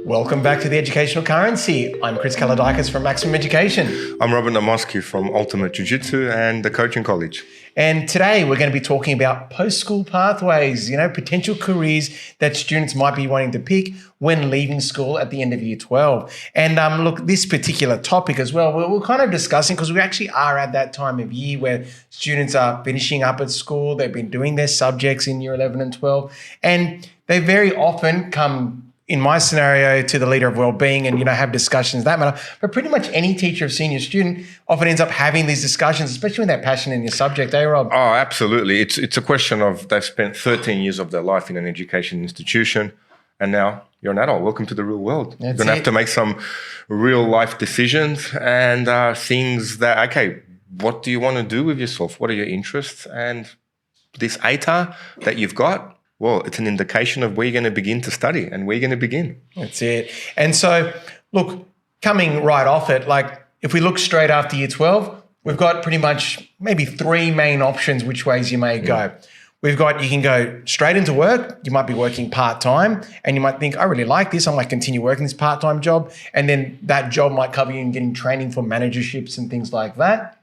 Welcome back to the Educational Currency. I'm Chris Kaladikis from Maximum Education. I'm Robert Namoski from Ultimate Jiu-Jitsu and the Coaching College. And today we're going to be talking about post-school pathways, potential careers that students might be wanting to pick when leaving school at the end of year 12. And look, this particular topic as well, we're kind of discussing because we actually are at that time of year where students are finishing up at school. They've been doing their subjects in year 11 and 12, and they very often come, in my scenario, to the leader of wellbeing and, have discussions that matter. But pretty much any teacher of senior student often ends up having these discussions, especially when they're passionate in your subject, Rob? Oh, absolutely. It's a question of they've spent 13 years of their life in an education institution and now you're an adult. Welcome to the real world. You're going to have to make some real life decisions and things that, okay, what do you want to do with yourself? What are your interests? And this ATAR that you've got, well, it's an indication of where you're going to begin to study and where you're going to begin. That's it. And so, look, coming right off it, if we look straight after year 12, we've got pretty much maybe three main options which ways you may go. We've got, you can go straight into work. You might be working part-time and you might think, I really like this. I might continue working this part-time job. And then that job might cover you in getting training for managerships and things like that.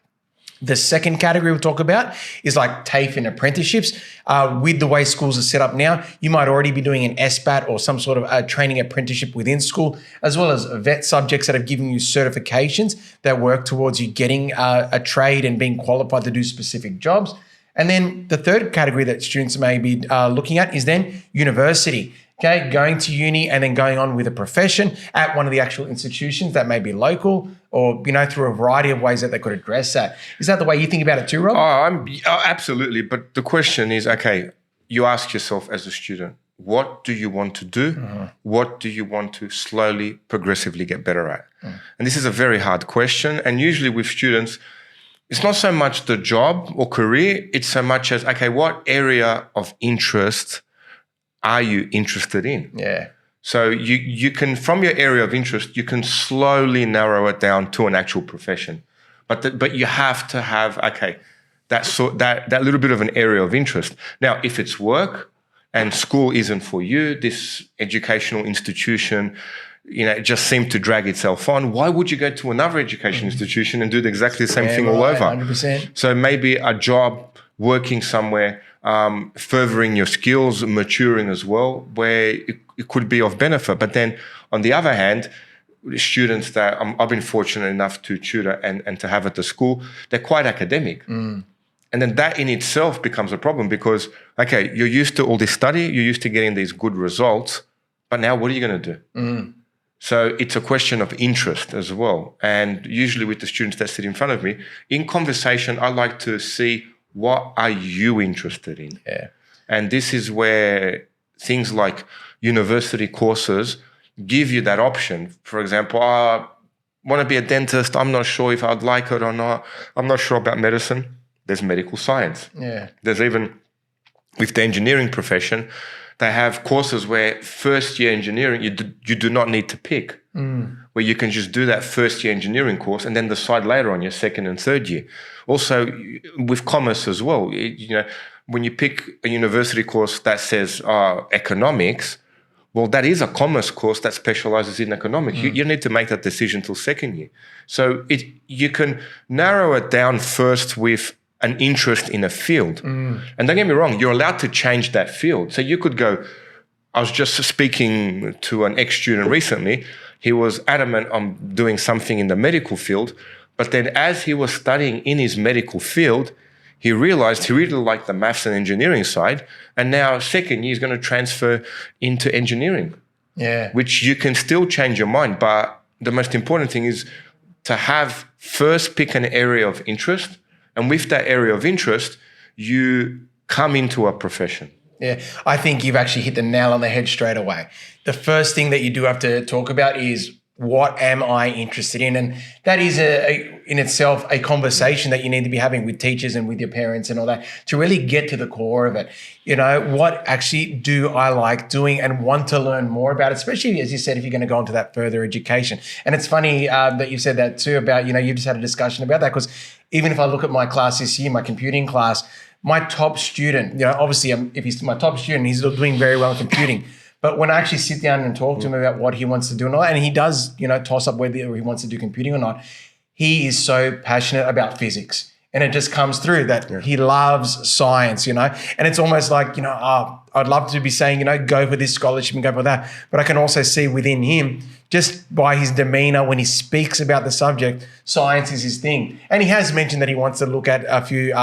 The second category we'll talk about is like TAFE and apprenticeships. With the way schools are set up now, you might already be doing an SBAT or some sort of a training apprenticeship within school, as well as vet subjects that have given you certifications that work towards you getting a trade and being qualified to do specific jobs. And then the third category that students may be looking at is then university. Okay, going to uni and then going on with a profession at one of the actual institutions that may be local or, through a variety of ways that they could address that. Is that the way you think about it too, Rob? Absolutely. But the question is, okay, you ask yourself as a student, what do you want to do? Mm-hmm. What do you want to slowly, progressively get better at? Mm. And this is a very hard question. And usually with students, it's not so much the job or career, it's so much as, okay, what area of interest are you interested in? Yeah. So you can, from your area of interest, you can slowly narrow it down to an actual profession. But you have to have, okay, that little bit of an area of interest. Now, if it's work and school isn't for you, this educational institution, it just seemed to drag itself on, why would you go to another education institution and do exactly the same thing all over? 100%. So maybe a job, working somewhere, furthering your skills, maturing as well, where it could be of benefit. But then on the other hand, students that I've been fortunate enough to tutor and to have at the school, they're quite academic. Mm. And then that in itself becomes a problem because, okay, you're used to all this study, you're used to getting these good results, but now what are you going to do? Mm. So it's a question of interest as well. And usually with the students that sit in front of me, in conversation, I like to see what are you interested in? Yeah. And this is where things like university courses give you that option. For example, I want to be a dentist. I'm not sure if I'd like it or not. I'm not sure about medicine. There's medical science. Yeah. There's even, with the engineering profession, they have courses where first year engineering, you do not need to pick, where you can just do that first year engineering course and then decide later on your second and third year. Also with commerce as well, when you pick a university course that says economics, well, that is a commerce course that specializes in economics. You need to make that decision till second year. So you can narrow it down first with an interest in a field. And don't get me wrong, you're allowed to change that field. So you could go, I was just speaking to an ex-student recently. He was adamant on doing something in the medical field, but then as he was studying in his medical field, he realized he really liked the maths and engineering side, and now second year he's going to transfer into engineering. Yeah. Which you can still change your mind, but the most important thing is to have first pick an area of interest, and with that area of interest, you come into a profession. Yeah, I think you've actually hit the nail on the head straight away. The first thing that you do have to talk about is, what am I interested in? And that is in itself a conversation that you need to be having with teachers and with your parents and all that to really get to the core of it. What actually do I like doing and want to learn more about, especially, as you said, if you're going to go into that further education. And it's funny that you said that too about, you just had a discussion about that, because even if I look at my class this year, my computing class, my top student, obviously if he's my top student, he's doing very well in computing. But when I actually sit down and talk to him about what he wants to do and all, and he does, toss up whether he wants to do computing or not, he is so passionate about physics. And it just comes through that he loves science, and it's almost like, I'd love to be saying, go for this scholarship and go for that. But I can also see within him, just by his demeanor when he speaks about the subject, science is his thing. And he has mentioned that he wants to look at a few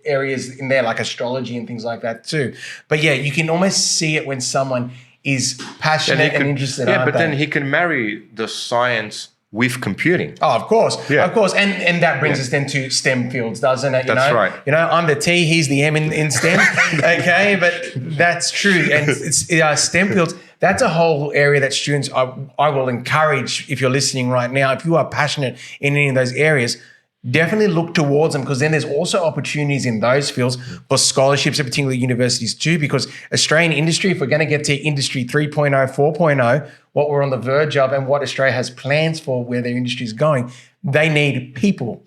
areas in there, like astrology and things like that too. But yeah, you can almost see it when someone is passionate and interested. Yeah, but then he can marry the science with computing. Oh, of course. And that brings us then to STEM fields, doesn't it? That's right. I'm the T, he's the M in STEM. Okay, but that's true. And it's STEM fields, that's a whole area that students, I will encourage, if you're listening right now, if you are passionate in any of those areas, definitely look towards them, because then there's also opportunities in those fields for scholarships, and particularly universities too, because Australian industry, if we're going to get to industry 3.0, 4.0, what we're on the verge of and what Australia has plans for where their industry is going, they need people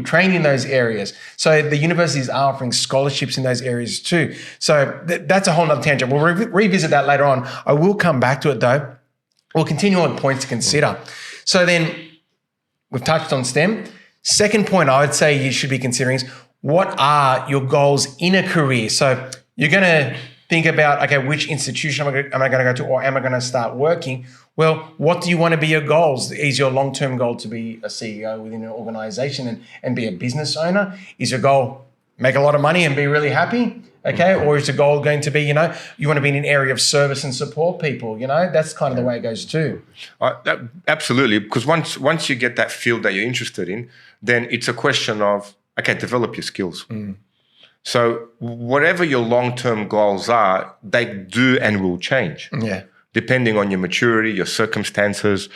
trained in those areas. So the universities are offering scholarships in those areas too. So that's a whole nother tangent. We'll revisit that later on. I will come back to it though. We'll continue on points to consider. So then we've touched on STEM. Second point I would say you should be considering is, what are your goals in a career? So you're going to think about, okay, which institution am I going to go to, or am I going to start working? Well, what do you want to be your goals? Is your long-term goal to be a CEO within an organization and be a business owner? Is your goal make a lot of money and be really happy? Okay, or is the goal going to be, you want to be in an area of service and support people? That's kind of the way it goes too. Absolutely, because once you get that field that you're interested in, then it's a question of, okay, develop your skills. So whatever your long-term goals are, they do and will change. Yeah. Depending on your maturity, your circumstances,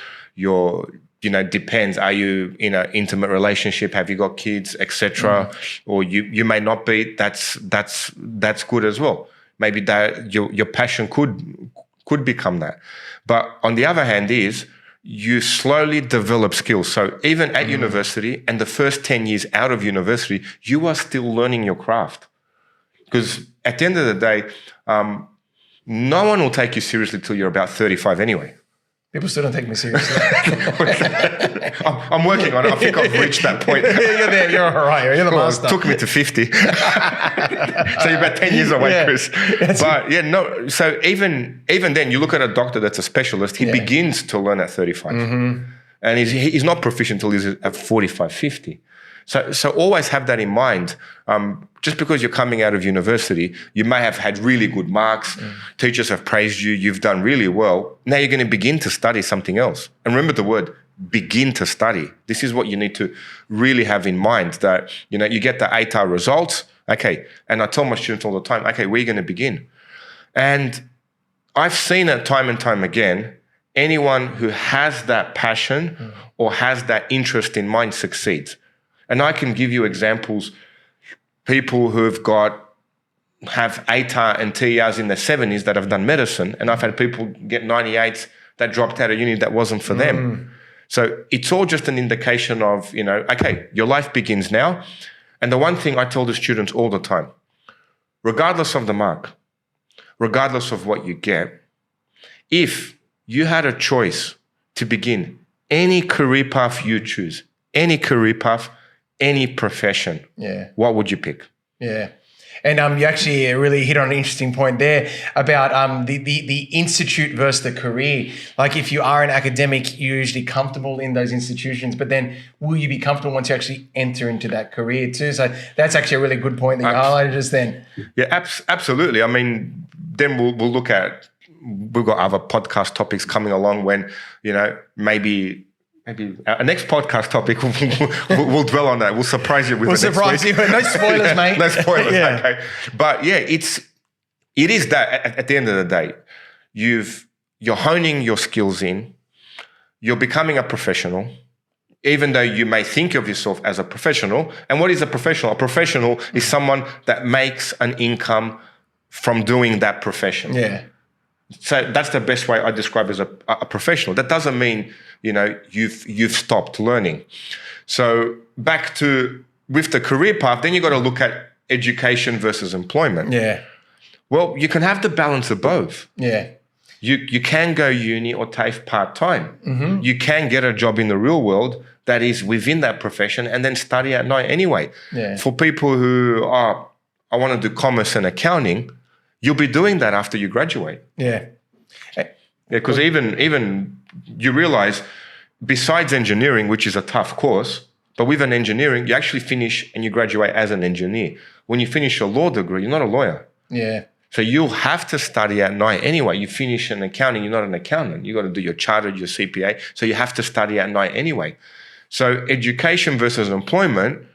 depends. Are you in an intimate relationship? Have you got kids, etc.? Or you may not be. That's good as well. Maybe that your passion could become that. But on the other hand, you slowly develop skills. So even at university and the first 10 years out of university, you are still learning your craft. Because at the end of the day, no one will take you seriously till you're about 35 anyway. People still don't take me seriously. I'm working on it. I think I've reached that point. You're there. You're all right. You're the master. It took me to 50. So you're about 10 years away, Chris. But so even then, you look at a doctor that's a specialist, he begins to learn at 35. And he's not proficient until he's at 45, 50. So always have that in mind. Just because you're coming out of university, you may have had really good marks, teachers have praised you, you've done really well. Now you're going to begin to study something else. And remember the word, begin to study. This is what you need to really have in mind, that, you get the ATAR results. Okay. And I tell my students all the time, okay, where are you going to begin? And I've seen it time and time again. Anyone who has that passion or has that interest in mind succeeds. And I can give you examples, people who have ATAR and TERs in their 70s that have done medicine, and I've had people get 98s that dropped out of uni that wasn't for them. So it's all just an indication of, okay, your life begins now. And the one thing I tell the students all the time, regardless of the mark, regardless of what you get, if you had a choice to begin any career path you choose, any career path, any profession, what would you pick? Yeah. And you actually really hit on an interesting point there about the institute versus the career. Like if you are an academic, you're usually comfortable in those institutions, but then will you be comfortable once you actually enter into that career too? So that's actually a really good point that you highlighted just then. Yeah, absolutely. I mean, then we'll look at, we've got other podcast topics coming along when, maybe our next podcast topic, we'll dwell on that. We'll surprise you with it next week. No spoilers, mate. No spoilers, okay. But it is that at the end of the day, you're honing your skills in, you're becoming a professional, even though you may think of yourself as a professional. And what is a professional? A professional is someone that makes an income from doing that profession. Yeah. So that's the best way I describe as a professional. That doesn't mean, you've stopped learning. So back to, with the career path, then you got to look at education versus employment. Yeah. Well, you can have the balance of both. Yeah. You can go uni or TAFE part-time. Mm-hmm. You can get a job in the real world that is within that profession and then study at night anyway. Yeah. For people who are, I want to do commerce and accounting, you'll be doing that after you graduate. Yeah. Because even you realize, besides engineering, which is a tough course, but with an engineering, you actually finish and you graduate as an engineer. When you finish your law degree, you're not a lawyer. Yeah. So you'll have to study at night anyway. You finish an accounting, you're not an accountant. You got to do your chartered, your CPA. So you have to study at night anyway. So education versus employment,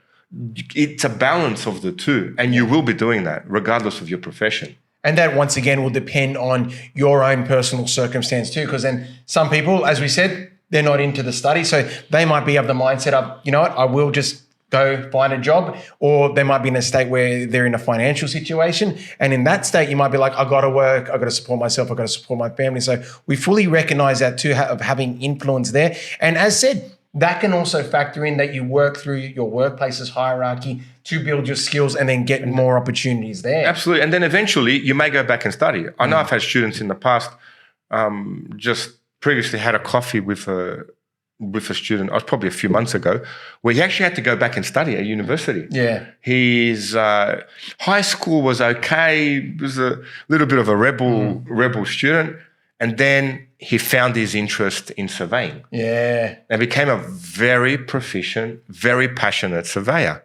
it's a balance of the two. And you will be doing that regardless of your profession. And that, once again, will depend on your own personal circumstance too. Because then some people, as we said, they're not into the study. So they might be of the mindset of, you know what, I will just go find a job. Or they might be in a state where they're in a financial situation. And in that state, you might be like, I got to work, I got to support myself, I got to support my family. So we fully recognize that too, of having influence there. And as said, that can also factor in that you work through your workplace's hierarchy to build your skills and then get more opportunities there. Absolutely. And then eventually you may go back and study. I know I've had students in the past, just previously had a coffee with a student, it was probably a few months ago, where he actually had to go back and study at university. Yeah. His high school was okay. He was a little bit of a rebel student. And then he found his interest in surveying. Yeah. And became a very proficient, very passionate surveyor.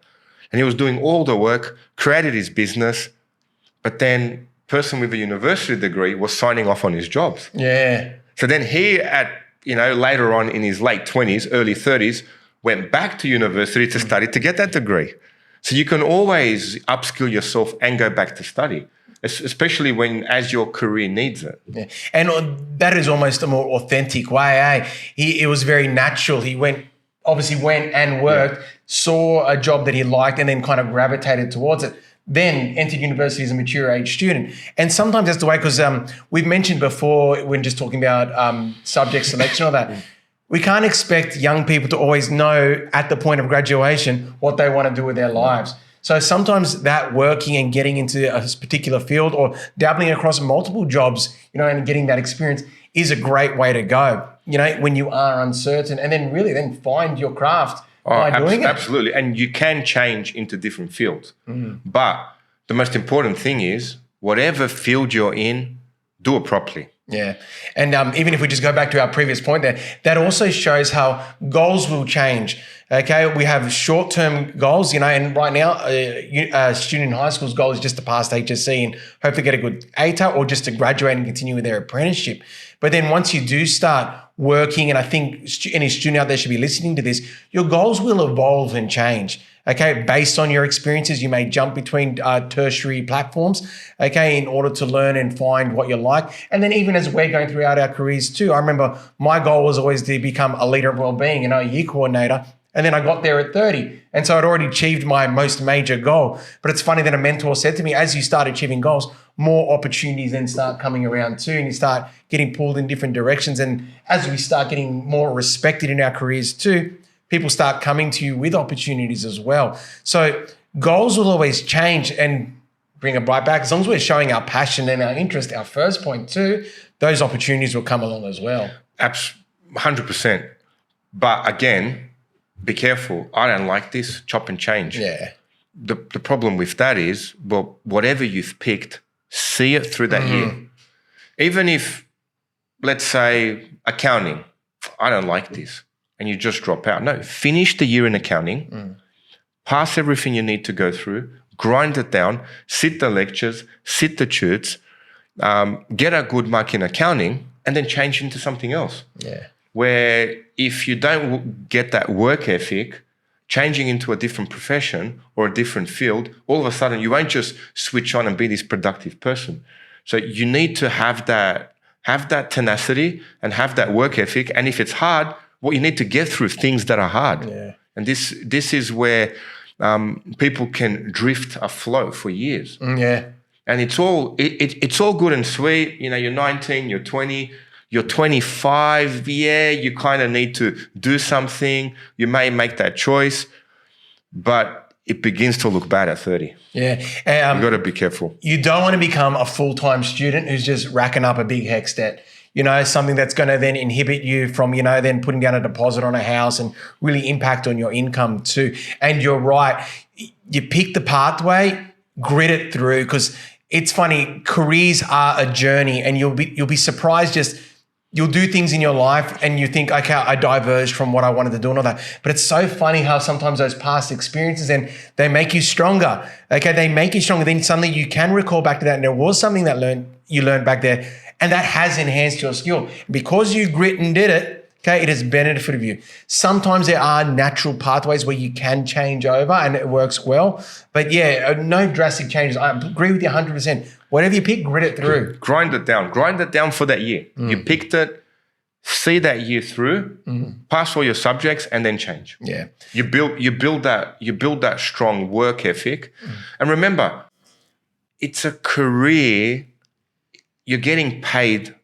And he was doing all the work, created his business, but then person with a university degree was signing off on his jobs. Yeah. So then he, later on in his late 20s, early 30s, went back to university to study to get that degree. So you can always upskill yourself and go back to study, especially as your career needs it. Yeah. And that is almost a more authentic way. It was very natural. He went and worked, saw a job that he liked, and then kind of gravitated towards it. Then entered university as a mature age student. And sometimes that's the way, because we've mentioned before when just talking about subject selection or that, we can't expect young people to always know at the point of graduation what they want to do with their lives. So sometimes that working and getting into a particular field or dabbling across multiple jobs, and getting that experience is a great way to go, when you are uncertain, and then really then find your craft by doing it. Absolutely. And you can change into different fields. But the most important thing is whatever field you're in, do it properly. Yeah. And even if we just go back to our previous point there, that also shows how goals will change. Okay, we have short-term goals, and right now a student in high school's goal is just to pass HSC and hopefully get a good ATAR or just to graduate and continue with their apprenticeship. But then once you do start working, and I think any student out there should be listening to this, your goals will evolve and change. Okay, based on your experiences, you may jump between tertiary platforms, okay, in order to learn and find what you like. And then even as we're going throughout our careers too, I remember my goal was always to become a leader of wellbeing, a year coordinator. And then I got there at 30. And so I'd already achieved my most major goal. But it's funny that a mentor said to me, as you start achieving goals, more opportunities then start coming around too. And you start getting pulled in different directions. And as we start getting more respected in our careers too, people start coming to you with opportunities as well. So goals will always change and bring it right back. As long as we're showing our passion and our interest, our first point too, those opportunities will come along as well. 100%. But again, be careful. I don't like this. Chop and change. Yeah. The problem with that is, well, whatever you've picked, see it through that year. Even if, let's say, accounting, I don't like this, and you just drop out. No, finish the year in accounting, pass everything you need to go through, grind it down, sit the lectures, sit the tutes, get a good mark in accounting, and then change into something else. Yeah. Where if you don't get that work ethic, changing into a different profession or a different field, all of a sudden you won't just switch on and be this productive person. So you need to have that tenacity and have that work ethic. And if it's hard, well, you need to get through things that are hard. Yeah. And this is where people can drift afloat for years. Yeah. And it's all good and sweet. You're 19, you're 20. You're 25, you kind of need to do something. You may make that choice. But it begins to look bad at 30. Yeah. You've got to be careful. You don't want to become a full-time student who's just racking up a big HECS debt. Something that's going to then inhibit you from, then putting down a deposit on a house and really impact on your income too. And you're right. You pick the pathway, grit it through, because it's funny, careers are a journey, and you'll be surprised. You'll do things in your life and you think, okay, I diverged from what I wanted to do and all that. But it's so funny how sometimes those past experiences, and they make you stronger. Okay, they make you stronger. Then suddenly you can recall back to that, and there was something that you learned back there, and that has enhanced your skill. Because you grit and did it, okay, it has benefited you. Sometimes there are natural pathways where you can change over and it works well. But yeah, no drastic changes. I agree with you 100%. Whatever you pick, grit it through. Grind it down. Grind it down for that year. You picked it, see that year through, pass all your subjects, and then change. Yeah. You build that strong work ethic. And remember, it's a career. You're getting paid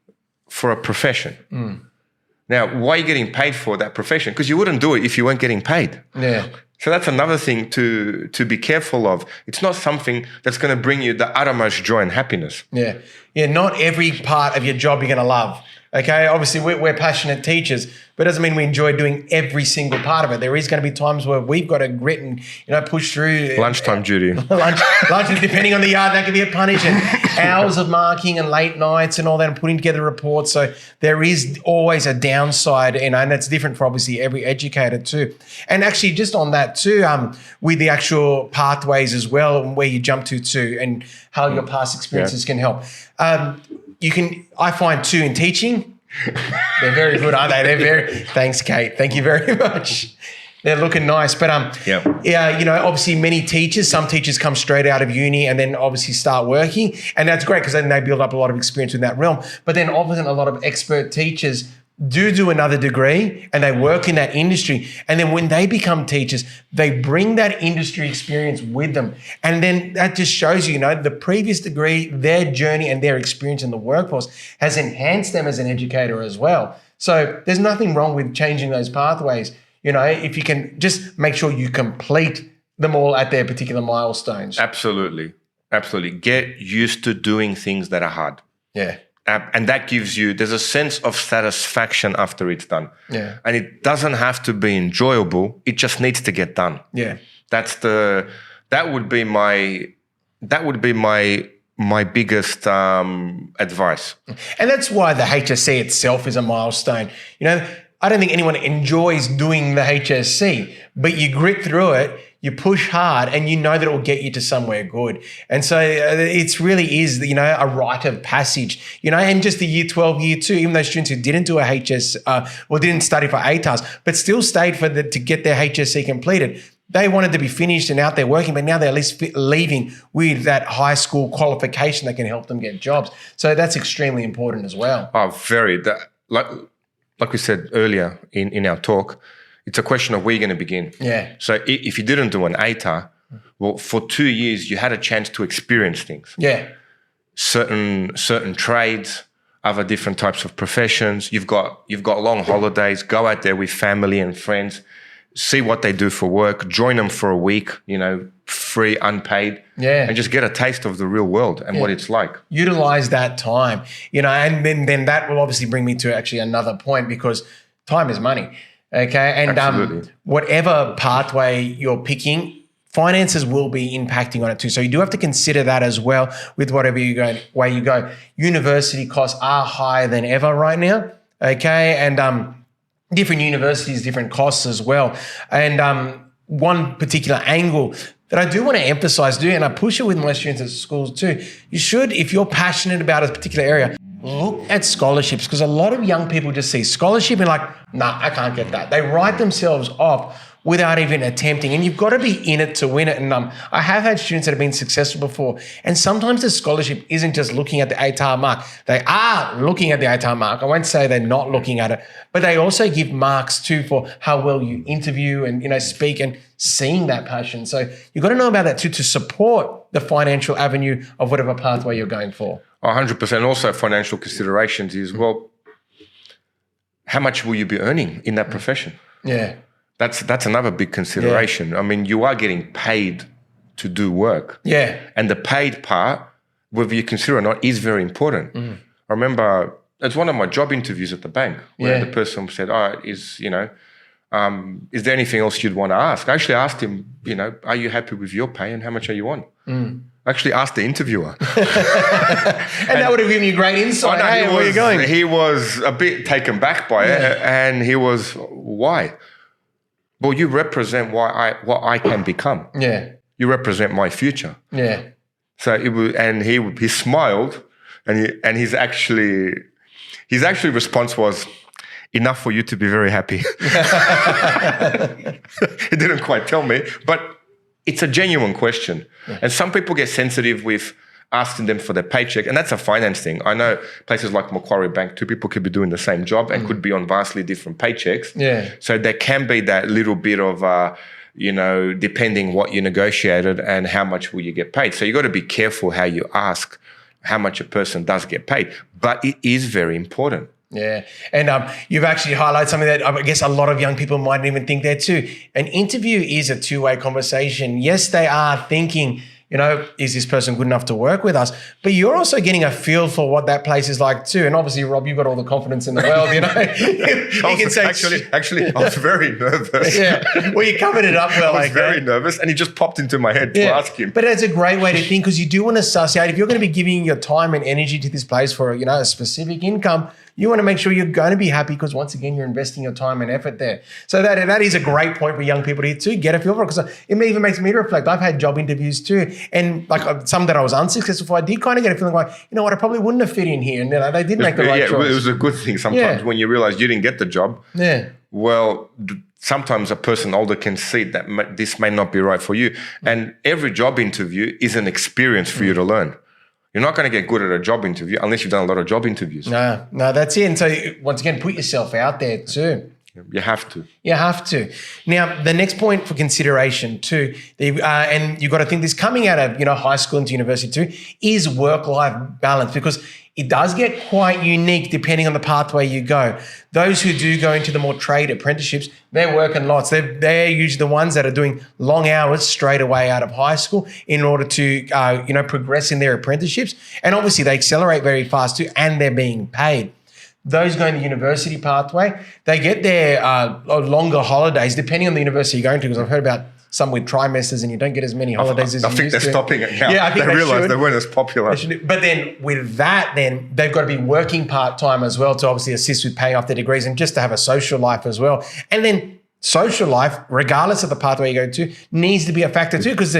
for a profession. Now, why are you getting paid for that profession? Because you wouldn't do it if you weren't getting paid. Yeah. So that's another thing to be careful of. It's not something that's going to bring you the uttermost joy and happiness. Yeah. Yeah, not every part of your job you're going to love. Okay, obviously we're passionate teachers, but it doesn't mean we enjoy doing every single part of it. There is going to be times where we've got to grit and push through. Lunchtime duty. lunch, depending on the yard, that can be a punishment. Hours of marking and late nights and all that, and putting together reports. So there is always a downside, and that's different for obviously every educator too. And actually, just on that too, with the actual pathways as well, and where you jump to too, and how your past experiences can help. I find too in teaching, they're very good, aren't they? Thanks, Kate. Thank you very much. They're looking nice. But obviously many teachers, some teachers come straight out of uni and then obviously start working. And that's great because then they build up a lot of experience in that realm. But then often a lot of expert teachers do another degree and they work in that industry. And then when they become teachers, they bring that industry experience with them. And then that just shows you, the previous degree, their journey and their experience in the workforce has enhanced them as an educator as well. So there's nothing wrong with changing those pathways. If you can just make sure you complete them all at their particular milestones. Absolutely. Absolutely. Get used to doing things that are hard. Yeah. And that gives you, there's a sense of satisfaction after it's done. Yeah. And it doesn't have to be enjoyable. It just needs to get done. Yeah. That would be my biggest advice. And that's why the HSC itself is a milestone. I don't think anyone enjoys doing the HSC, but you grit through it, you push hard, and you know that it will get you to somewhere good. And so it really is, a rite of passage, and just the year 12, year 2, even those students who didn't do a HS or didn't study for ATARs, but still stayed to get their HSC completed. They wanted to be finished and out there working, but now they're at least leaving with that high school qualification that can help them get jobs. So that's extremely important as well. Oh, very. Like we said earlier in our talk, it's a question of where you're going to begin. Yeah. So if you didn't do an ATAR, well, for 2 years, you had a chance to experience things. Yeah. Certain trades, other different types of professions. You've got long holidays. Go out there with family and friends. See what they do for work. Join them for a week, free, unpaid. Yeah. And just get a taste of the real world and what it's like. Utilize that time, and then that will obviously bring me to actually another point, because time is money. Okay. And whatever pathway you're picking, finances will be impacting on it too. So you do have to consider that as well with whatever way you go. University costs are higher than ever right now. Okay. And different universities, different costs as well. And one particular angle that I do want to emphasize, and I push it with my students at schools too, you should, if you're passionate about a particular area, look at scholarships, because a lot of young people just see scholarship and nah, I can't get that. They write themselves off without even attempting. And you've got to be in it to win it. And I have had students that have been successful before. And sometimes the scholarship isn't just looking at the ATAR mark. They are looking at the ATAR mark. I won't say they're not looking at it, but they also give marks too for how well you interview and speak and seeing that passion. So you've got to know about that too, to support the financial avenue of whatever pathway you're going for. 100%. Also financial considerations is, well, how much will you be earning in that profession? Yeah. That's another big consideration. I mean, you are getting paid to do work. Yeah. And the paid part, whether you consider it or not, is very important. I remember it's one of my job interviews at the bank where the person said, is there anything else you'd want to ask? I actually asked him, are you happy with your pay and how much are you on? I actually asked the interviewer. And that would have given you great insight. Hey, where are you going? He was a bit taken back by it, and he was, why? Well, you represent what I can become. Yeah. You represent my future. Yeah. So it was, and he smiled, and his actually response was, enough for you to be very happy. He didn't quite tell me, but it's a genuine question. And some people get sensitive with asking them for their paycheck, and that's a finance thing. I know places like Macquarie Bank, two people could be doing the same job and could be on vastly different paychecks. Yeah. So there can be that little bit of, depending what you negotiated and how much will you get paid. So you got to be careful how you ask how much a person does get paid, but it is very important. Yeah. And you've actually highlighted something that I guess a lot of young people mightn't even think there too. An interview is a two-way conversation. Yes, they are thinking, is this person good enough to work with us? But you're also getting a feel for what that place is like too. And obviously, Rob, you've got all the confidence in the world, You can say, actually, I was very nervous. Yeah. Well, you covered it up well. I was very nervous, and it just popped into my head to ask him. But it's a great way to think, because you do want to associate. If you're going to be giving your time and energy to this place for, a specific income, you want to make sure you're going to be happy, because once again, you're investing your time and effort there. So that is a great point for young people to get a feel for it, because it even makes me reflect. I've had job interviews too, and like some that I was unsuccessful for, I did kind of get a feeling like, what, I probably wouldn't have fit in here. And they did make the right choice. It was a good thing sometimes when you realize you didn't get the job. Yeah. Well, sometimes a person older can see that this may not be right for you. And every job interview is an experience for you to learn. You're not going to get good at a job interview unless you've done a lot of job interviews. No, that's it. And so once again, put yourself out there too. You have to. You have to. Now, the next point for consideration too, and you've got to think this coming out of high school into university too, is work-life balance, because it does get quite unique depending on the pathway you go. Those who do go into the more trade apprenticeships, they're working lots. They're usually the ones that are doing long hours straight away out of high school in order to progress in their apprenticeships. And obviously they accelerate very fast too, and they're being paid. Those going the university pathway, they get their longer holidays depending on the university you're going to, because I've heard about some with trimesters and you don't get as many holidays as you used to. I think they're stopping it now. Yeah, I think they realised they weren't as popular. But then with that, they've got to be working part-time as well to obviously assist with paying off their degrees and just to have a social life as well. And then social life, regardless of the pathway you go to, needs to be a factor too, because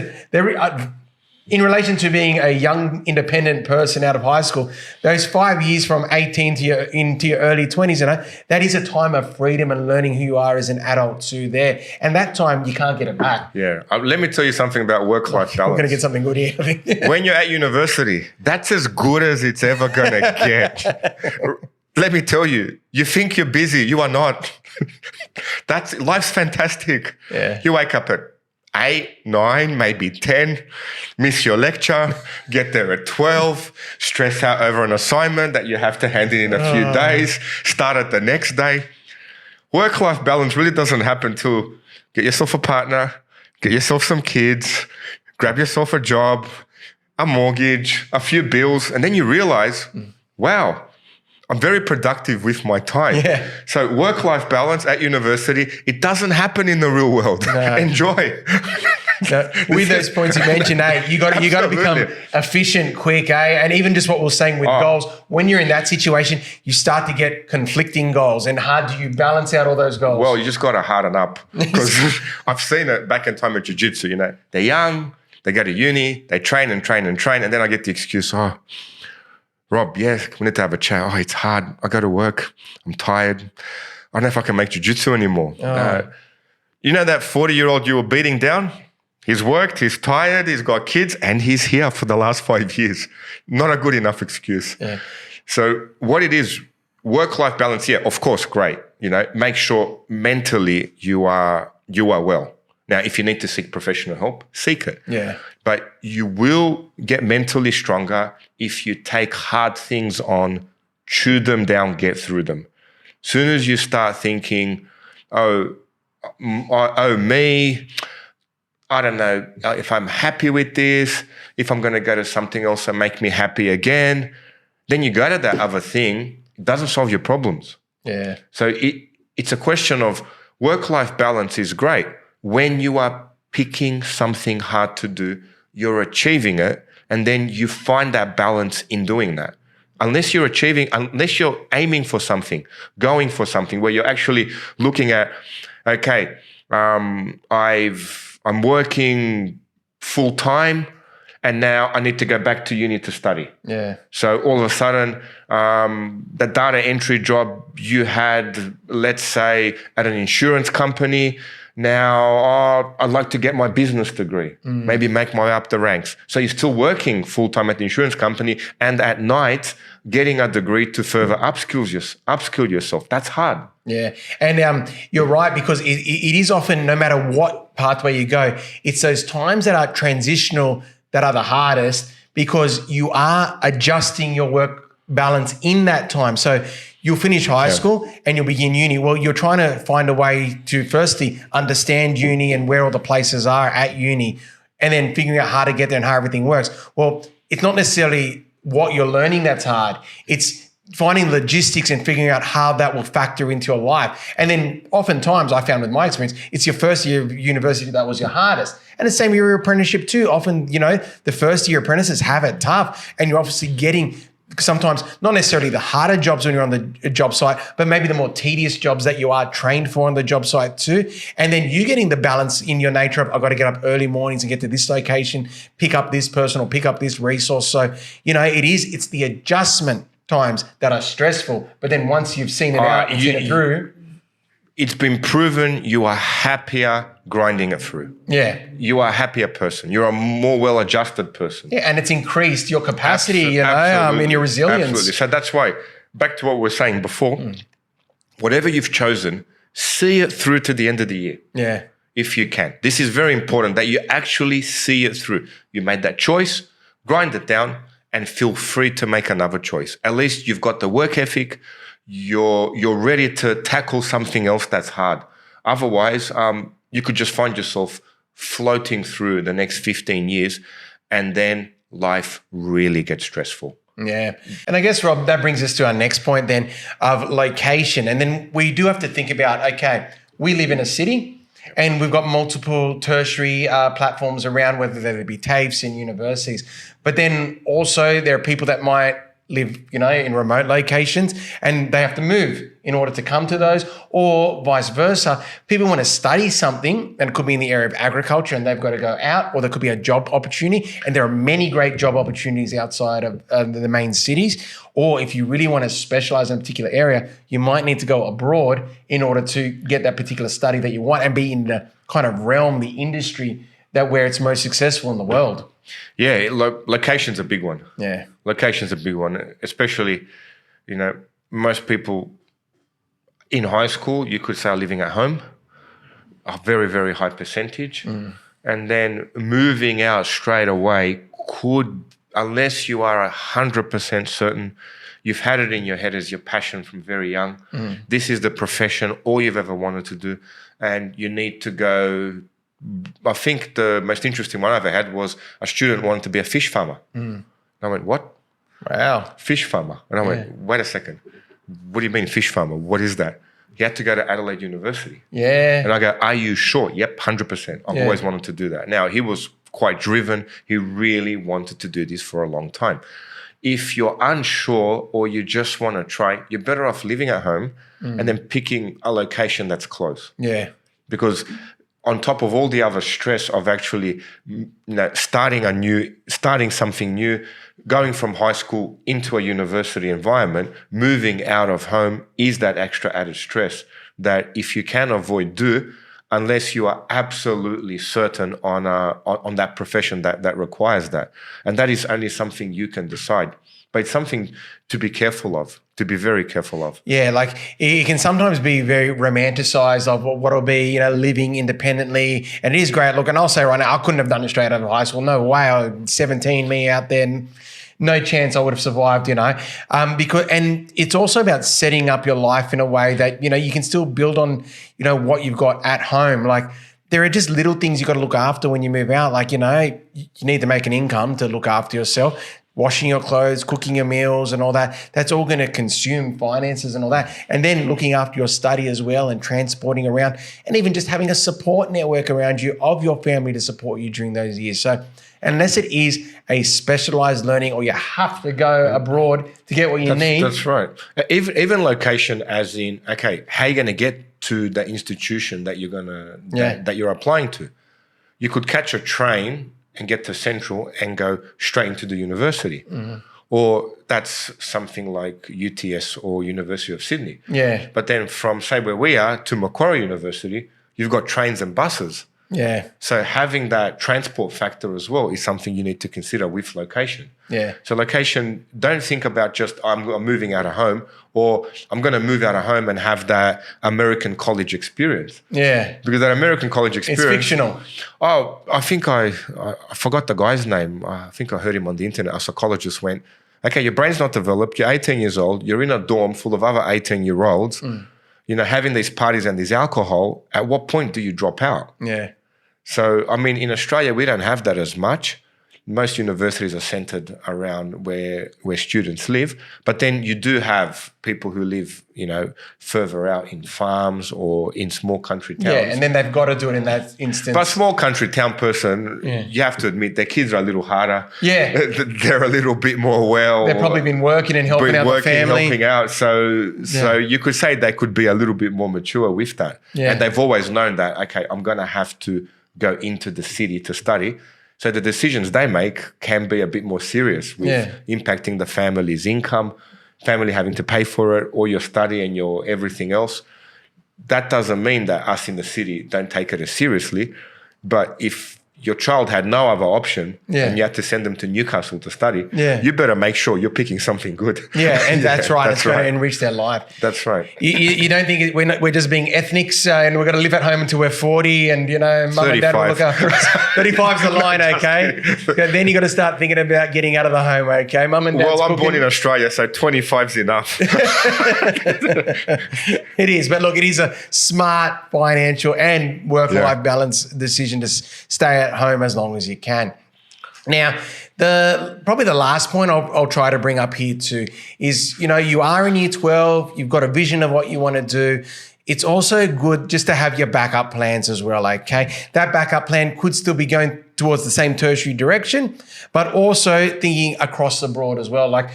in relation to being a young independent person out of high school, those 5 years from 18 into your early 20s, that is a time of freedom and learning who you are as an adult too there. And that time, you can't get it back. Yeah. Let me tell you something about work-life balance. We're going to get something good here, I think. When you're at university, that's as good as it's ever going to get. Let me tell you, you think you're busy. You are not. Life's fantastic. Yeah. You wake up at 8, 9, maybe 10, miss your lecture, get there at 12, stress out over an assignment that you have to hand in a few days, start it the next day. Work-life balance really doesn't happen till get yourself a partner, get yourself some kids, grab yourself a job, a mortgage, a few bills, and then you realize, wow, I'm very productive with my time. Yeah. So work-life balance at university, it doesn't happen in the real world. No. Enjoy. No, with those points you mentioned, you got to become efficient, quick, and even just what we're saying with goals. When you're in that situation, you start to get conflicting goals, and how do you balance out all those goals? Well, you just got to harden up, because I've seen it back in time at jiu-jitsu. They're young, they go to uni, they train, and then I get the excuse, Rob, yes, we need to have a chat. It's hard. I go to work. I'm tired. I don't know if I can make jiu-jitsu anymore. That 40-year-old you were beating down? He's worked, he's tired, he's got kids, and he's here for the last 5 years. Not a good enough excuse. Yeah. So what it is, work-life balance, of course, great. Make sure mentally you are well. Now, if you need to seek professional help, seek it. Yeah. But you will get mentally stronger if you take hard things on, chew them down, get through them. Soon as you start thinking, oh, me, I don't know if I'm happy with this, if I'm going to go to something else and make me happy again. Then you go to that other thing. It doesn't solve your problems. Yeah. So it's a question of work-life balance is great. When you are picking something hard to do, you're achieving it, and then you find that balance in doing that. Unless you're aiming for something, going for something where you're actually looking at, okay, I'm working full time, and now I need to go back to uni to study. Yeah. So all of a sudden, the data entry job you had, let's say, at an insurance company, now I'd like to get my business degree, maybe make my way up the ranks. So you're still working full time at the insurance company, and at night getting a degree to further upskill yourself. That's hard. Yeah. And you're right, because it is often, no matter what pathway you go, it's those times that are transitional that are the hardest, because you are adjusting your work balance in that time. So you'll finish high school and you'll begin uni. Well, you're trying to find a way to firstly understand uni and where all the places are at uni, and then figuring out how to get there and how everything works. Well, it's not necessarily what you're learning that's hard. It's finding logistics and figuring out how that will factor into your life. And then oftentimes, I found with my experience, it's your first year of university that was your hardest. And the same with your apprenticeship too. Often, the first year apprentices have it tough, and you're obviously getting sometimes not necessarily the harder jobs when you're on the job site, but maybe the more tedious jobs that you are trained for on the job site too. And then you getting the balance in your nature of, I've got to get up early mornings and get to this location, pick up this person or pick up this resource. So, it's the adjustment times that are stressful, but then once you've seen it out and seen it through, it's been proven you are happier grinding it through. Yeah. You are a happier person. You're a more well-adjusted person. Yeah, and it's increased your capacity, and your resilience. Absolutely. So that's why, back to what we were saying before, whatever you've chosen, see it through to the end of the year. Yeah. If you can. This is very important, that you actually see it through. You made that choice, grind it down, and feel free to make another choice. At least you've got the work ethic. You're ready to tackle something else that's hard. Otherwise, you could just find yourself floating through the next 15 years, and then life really gets stressful. Yeah. And I guess, Rob, that brings us to our next point then of location. And then we do have to think about, okay, we live in a city and we've got multiple tertiary platforms around, whether they be TAFEs and universities. But then also there are people that might live, in remote locations, and they have to move in order to come to those, or vice versa. People want to study something, and it could be in the area of agriculture, and they've got to go out, or there could be a job opportunity, and there are many great job opportunities outside of the main cities. Or if you really want to specialize in a particular area, you might need to go abroad in order to get that particular study that you want and be in the kind of realm, the industry where it's most successful in the world. Yeah, location's a big one. Yeah. Location's a big one, especially, most people in high school, you could say, are living at home, a very, very high percentage. And then moving out straight away could, unless you are 100% certain, you've had it in your head as your passion from very young. This is the profession, all you've ever wanted to do, and you need to go. I think the most interesting one I ever had was a student wanted to be a fish farmer. And I went, what? Wow. Fish farmer. And I went, wait a second. What do you mean fish farmer? What is that? He had to go to Adelaide University. Yeah. And I go, are you sure? Yep, 100%. I've always wanted to do that. Now, he was quite driven. He really wanted to do this for a long time. If you're unsure or you just want to try, you're better off living at home and then picking a location that's close. Yeah. Because on top of all the other stress of actually starting something new, going from high school into a university environment, moving out of home is that extra added stress that if you can avoid, do, unless you are absolutely certain on that profession that requires that. And that is only something you can decide. But it's something to be careful of, to be very careful of. Yeah, like it can sometimes be very romanticized of what it'll be, living independently. And it is great. Look, and I'll say right now, I couldn't have done it straight out of high school. No way. I was 17, me out there, no chance I would have survived, and it's also about setting up your life in a way that, you can still build on, what you've got at home. Like there are just little things you got to look after when you move out. Like, you need to make an income to look after yourself. Washing your clothes, cooking your meals and all that, that's all going to consume finances and all that. And then looking after your study as well and transporting around and even just having a support network around you of your family to support you during those years. So unless it is a specialized learning or you have to go abroad to get what you need. That's right. Even location as in, okay, how are you going to get to the institution that you're that you're applying to? You could catch a train and get to Central and go straight into the university. Mm-hmm. Or that's something like UTS or University of Sydney. Yeah. But then from, say, where we are to Macquarie University, you've got trains and buses. Yeah. So having that transport factor as well is something you need to consider with location. Yeah. So location, don't think about just I'm moving out of home or I'm going to move out of home and have that American college experience. Yeah. Because that American college experience... It's fictional. Oh, I think I forgot the guy's name. I think I heard him on the internet. A psychologist went, okay, your brain's not developed. You're 18 years old. You're in a dorm full of other 18-year-olds. Having these parties and this alcohol, at what point do you drop out? Yeah. So, I mean, in Australia, we don't have that as much. Most universities are centered around where students live. But then you do have people who live, further out in farms or in small country towns. Yeah, and then they've got to do it in that instance. But a small country town person, you have to admit, their kids are a little harder. Yeah. They're a little bit more They've probably been working and helping out the family. Helping out. So you could say they could be a little bit more mature with that. Yeah. And they've always known that, okay, I'm going to have to go into the city to study. So the decisions they make can be a bit more serious with impacting the family's income, family having to pay for it, or your study and your everything else. That doesn't mean that us in the city don't take it as seriously. But if your child had no other option and you had to send them to Newcastle to study, you better make sure you're picking something good. Yeah, and that's right. It's going to enrich their life. That's right. You don't think we're just being ethnics and we're going to live at home until we're 40 and, mum and dad will look after us. 35's the line, okay? Then you got to start thinking about getting out of the home, okay? Mum and dad's Well, I'm cooking. born in Australia, so 25's enough. It is. But look, it is a smart financial and work-life balance decision to stay at home as long as you can. Now, probably the last point I'll try to bring up here too is, you are in year 12, you've got a vision of what you want to do. It's also good just to have your backup plans as well, okay? That backup plan could still be going towards the same tertiary direction, but also thinking across the board as well. Like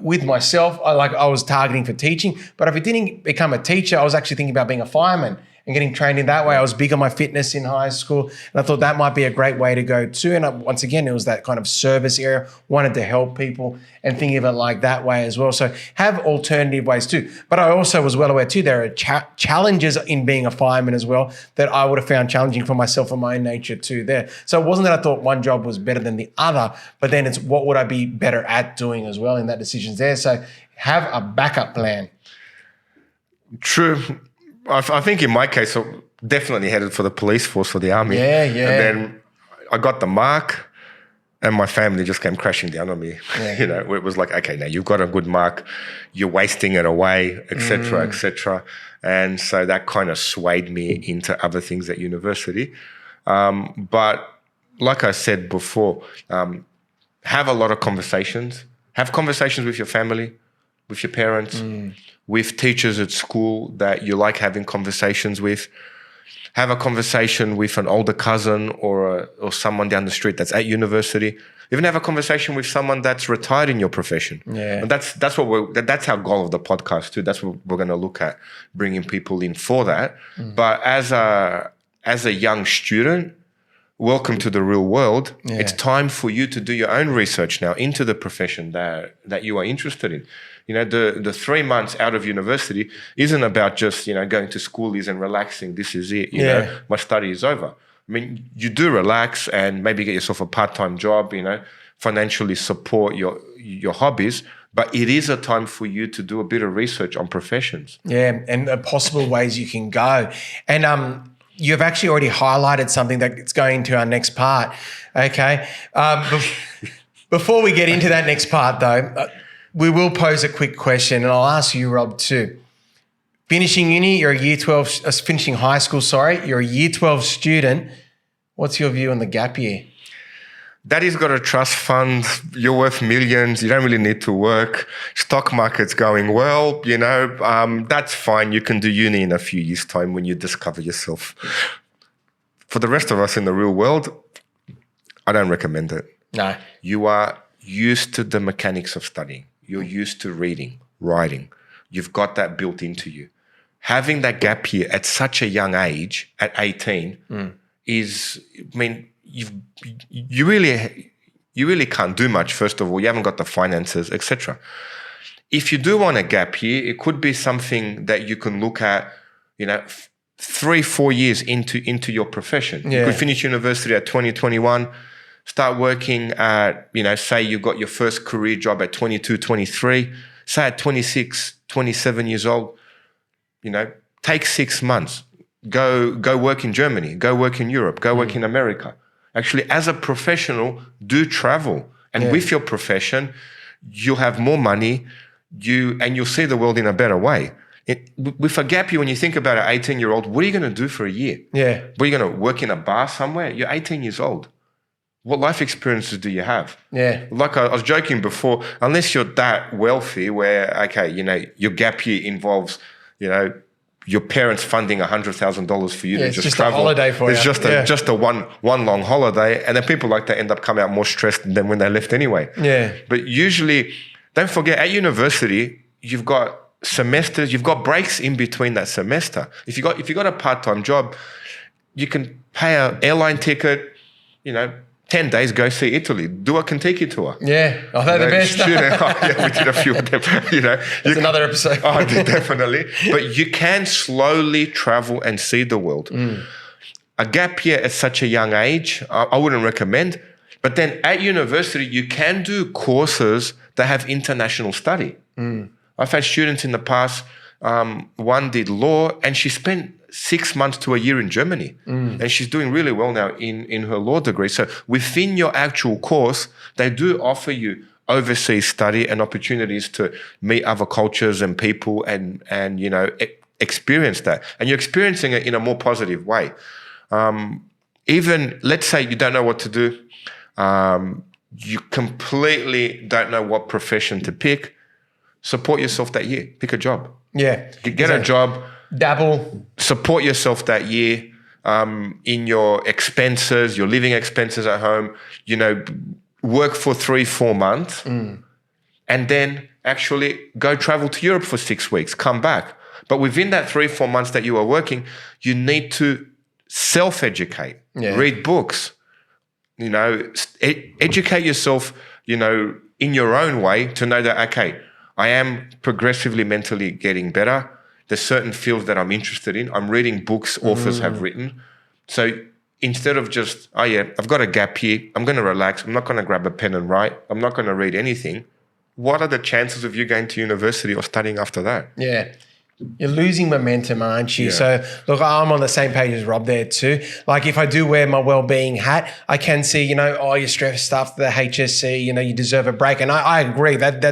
with myself, I was targeting for teaching, but if I didn't become a teacher, I was actually thinking about being a fireman and getting trained in that way. I was big on my fitness in high school, and I thought that might be a great way to go too. And once again, it was that kind of service area, wanted to help people and thinking of it like that way as well. So have alternative ways too. But I also was well aware too, there are challenges in being a fireman as well that I would have found challenging for myself and my own nature too there. So it wasn't that I thought one job was better than the other, but then it's what would I be better at doing as well in that decisions there. So have a backup plan. True. I think in my case, I'm definitely headed for the police force or the army. Yeah. And then I got the mark and my family just came crashing down on me. Yeah. It was like, okay, now you've got a good mark, you're wasting it away, et cetera, et cetera. And so that kind of swayed me into other things at university. But like I said before, have a lot of conversations. Have conversations with your family, with your parents, with teachers at school that you like having conversations with. Have a conversation with an older cousin or someone down the street that's at university. Even have a conversation with someone that's retired in your profession. Yeah. And that's our goal of the podcast too. That's what we're going to look at, bringing people in for that. But as a young student, welcome to the real world. Yeah. It's time for you to do your own research now into the profession that you are interested in. The 3 months out of university isn't about just, going to schoolies and relaxing. This is it. My study is over. I mean, you do relax and maybe get yourself a part-time job, financially support your hobbies. But it is a time for you to do a bit of research on professions. Yeah, and the possible ways you can go. And you've actually already highlighted something that's going to our next part, okay? Before we get into that next part, though, we will pose a quick question, and I'll ask you, Rob, too. Finishing uni, you're a year 12, finishing high school, sorry, you're a year 12 student. What's your view on the gap year? Daddy's got a trust fund. You're worth millions. You don't really need to work. Stock market's going well. That's fine. You can do uni in a few years' time when you discover yourself. For the rest of us in the real world, I don't recommend it. No. You are used to the mechanics of studying. You're used to reading, writing. You've got that built into you. Having that gap year at such a young age, at 18, you really can't do much. First of all, you haven't got the finances, etc. If you do want a gap year, it could be something that you can look at, 3-4 years into your profession. Yeah. You could finish university at 20, 21, start working at, say you've got your first career job at 22, 23, say at 26, 27 years old, take 6 months, go work in Germany, go work in Europe, go work in America. Actually, as a professional, do travel. And with your profession, you'll have more money, and you'll see the world in a better way. With a gap year, when you think about an 18-year-old, what are you going to do for a year? Yeah. What, are you going to work in a bar somewhere? You're 18 years old. What life experiences do you have? Yeah. Like I was joking before, unless you're that wealthy where, your gap year involves, your parents funding $100,000 for you to just travel. A holiday for you. It's just a one long holiday, and then people like that end up coming out more stressed than when they left anyway. Yeah. But usually, don't forget, at university, you've got semesters, you've got breaks in between that semester. If you got a part-time job, you can pay an airline ticket, 10 days, go see Italy. Do a Kentucky tour. Yeah. Oh, they're the best. We did a few of them. That's another episode. Oh, definitely. But you can slowly travel and see the world. A gap year at such a young age, I wouldn't recommend. But then at university, you can do courses that have international study. I've had students in the past, one did law, and she spent 6 months to a year in Germany. And she's doing really well now in her law degree. So within your actual course, they do offer you overseas study and opportunities to meet other cultures and people and experience that. And you're experiencing it in a more positive way. Even, let's say you don't know what to do. You completely don't know what profession to pick. Support yourself that year. Pick a job. Yeah. Get a job. Dabble. Support yourself that year in your expenses, your living expenses at home. Work for 3-4 months and then actually go travel to Europe for 6 weeks, come back. But within that 3-4 months that you are working, you need to self-educate, read books, educate yourself, in your own way to know that, okay, I am progressively mentally getting better. There's certain fields that I'm interested in. I'm reading books authors have written. So instead of just, I've got a gap year, I'm going to relax. I'm not going to grab a pen and write. I'm not going to read anything. What are the chances of you going to university or studying after that? Yeah. You're losing momentum, aren't you? Yeah. So, look, I'm on the same page as Rob there too. Like, if I do wear my well-being hat, I can see, you're stressed after the HSC, you deserve a break. And I agree that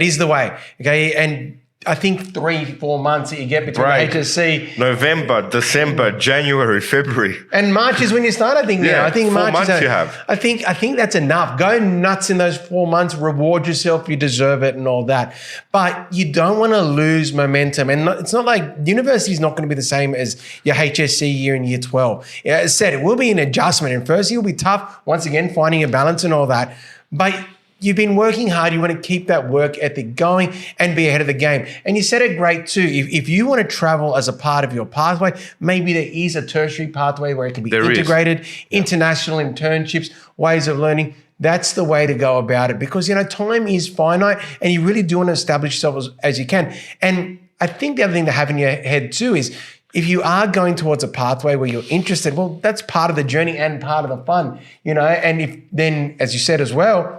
is the way, okay? And I think 3-4 months that you get between HSC. November, December, January, February. And March is when you start, I think. Yeah, I think 4 March months is you have. I think that's enough. Go nuts in those 4 months, reward yourself, you deserve it and all that. But you don't want to lose momentum. And it's not like university is not going to be the same as your HSC year in year 12. As I said, it will be an adjustment. And first, it'll be tough, once again, finding a balance and all that. But you've been working hard. You want to keep that work ethic going and be ahead of the game. And you said it great too. If you want to travel as a part of your pathway, maybe there is a tertiary pathway where it can be integrated, international internships, ways of learning. That's the way to go about it, because, time is finite and you really do want to establish yourself as you can. And I think the other thing to have in your head too is, if you are going towards a pathway where you're interested, well, that's part of the journey and part of the fun, and if then, as you said as well,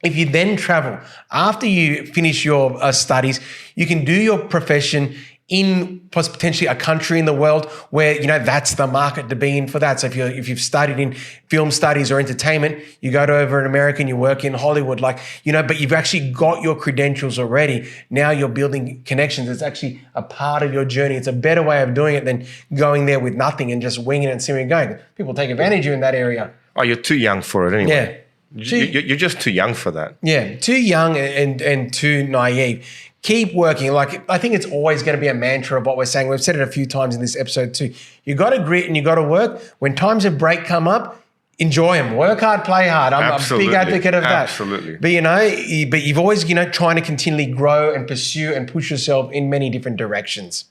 if you then travel after you finish your studies, you can do your profession in plus potentially a country in the world where, that's the market to be in for that. So if you've studied in film studies or entertainment, you go to over in America and you work in Hollywood, but you've actually got your credentials already. Now you're building connections. It's actually a part of your journey. It's a better way of doing it than going there with nothing and just winging it and seeing where you're going. People take advantage of you in that area. Oh, you're too young for it anyway. Yeah. You're just too young for that. Yeah, too young and too naive. Keep working. I think it's always going to be a mantra of what we're saying. We've said it a few times in this episode too. You got to grit and you got to work. When times of break come up, enjoy them. Work hard, play hard. I'm a big advocate of that. Absolutely. But you've always, trying to continually grow and pursue and push yourself in many different directions.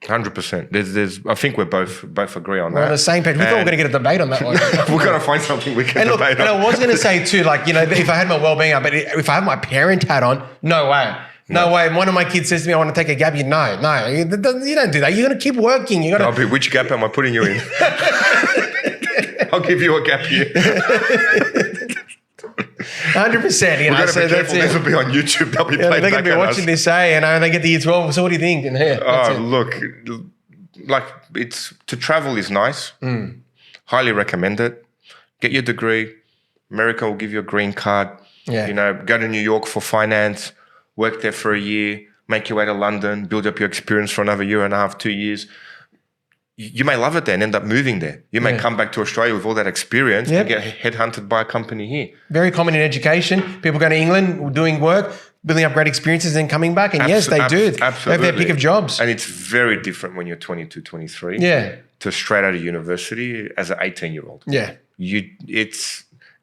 100%. I think we both agree on that. We're on the same page. We thought we were going to get a debate on that one. We're going to find something we can debate on. And I was going to say too, if I had my well-being, but if I had my parent hat on, no way. No way. One of my kids says to me, I want to take a gap year. No, you don't do that. You're going to keep working. Which gap am I putting you in? I'll give you a gap year. 100%. We're going to be careful. This will be on YouTube. They'll be playing back. They're going to be watching this, and they get the year 12. So what do you think? Look, it's to travel is nice. Highly recommend it. Get your degree. America will give you a green card. Yeah. Go to New York for finance. Work there for a year, make your way to London, build up your experience for another year and a half, 2 years. You may love it there and end up moving there. You may come back to Australia with all that experience and get headhunted by a company here. Very common in education. People go to England doing work, building up great experiences and coming back. And yes, they do. Absolutely. They have their pick of jobs. And it's very different when you're 22, 23. Yeah. To straight out of university as an 18-year-old. Yeah.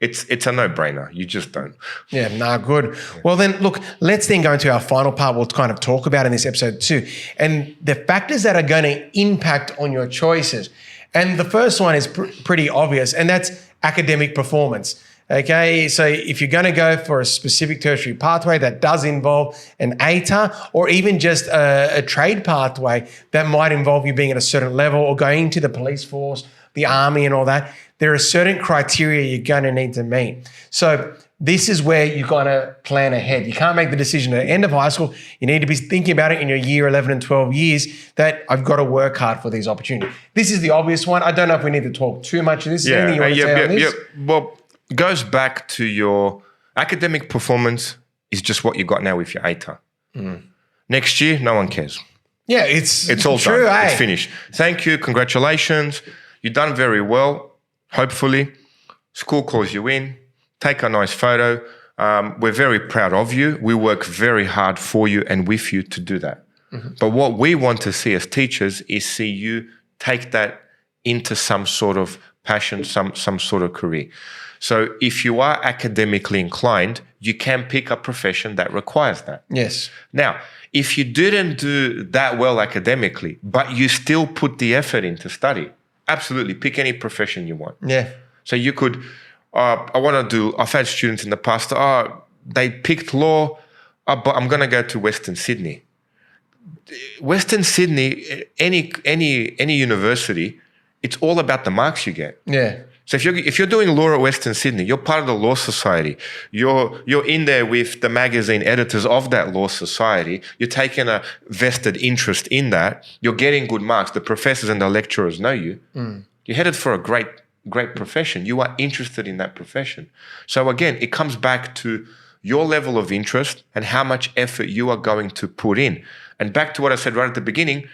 It's a no-brainer. You just don't. Yeah, good. Yeah. Well, then, look, let's then go into our final part we'll kind of talk about in this episode too, and the factors that are going to impact on your choices. And the first one is pretty obvious, and that's academic performance. Okay, so if you're going to go for a specific tertiary pathway that does involve an ATAR or even just a trade pathway that might involve you being at a certain level or going to the police force, the army and all that, there are certain criteria you're going to need to meet. So this is where you're going to plan ahead. You can't make the decision at the end of high school. You need to be thinking about it in your year 11 and 12 years that I've got to work hard for these opportunities. This is the obvious one. I don't know if we need to talk too much of this. Is there anything you want to say on this? Well, goes back to your academic performance is just what you got now with your ATAR. Next year, no one cares. Yeah, it's all true, done. It's finished. Thank you. Congratulations. You've done very well. Hopefully, school calls you in, take a nice photo. We're very proud of you. We work very hard for you and with you to do that. But what we want to see as teachers is see you take that into some sort of passion, some sort of career. So if you are academically inclined, you can pick a profession that requires that. Yes. Now, if you didn't do that well academically, but you still put the effort into study, absolutely, pick any profession you want. Yeah. So you could, I've had students in the past, they picked law, but I'm going to go to Western Sydney. Western Sydney, any university, it's all about the marks you get. Yeah. So if you're doing law at Western Sydney, you're part of the law society. You're in there with the magazine editors of that law society. You're taking a vested interest in that. You're getting good marks. The professors and the lecturers know you. You're headed for a great profession. You are interested in that profession. So again, it comes back to your level of interest and how much effort you are going to put in. And back to what I said right at the beginning,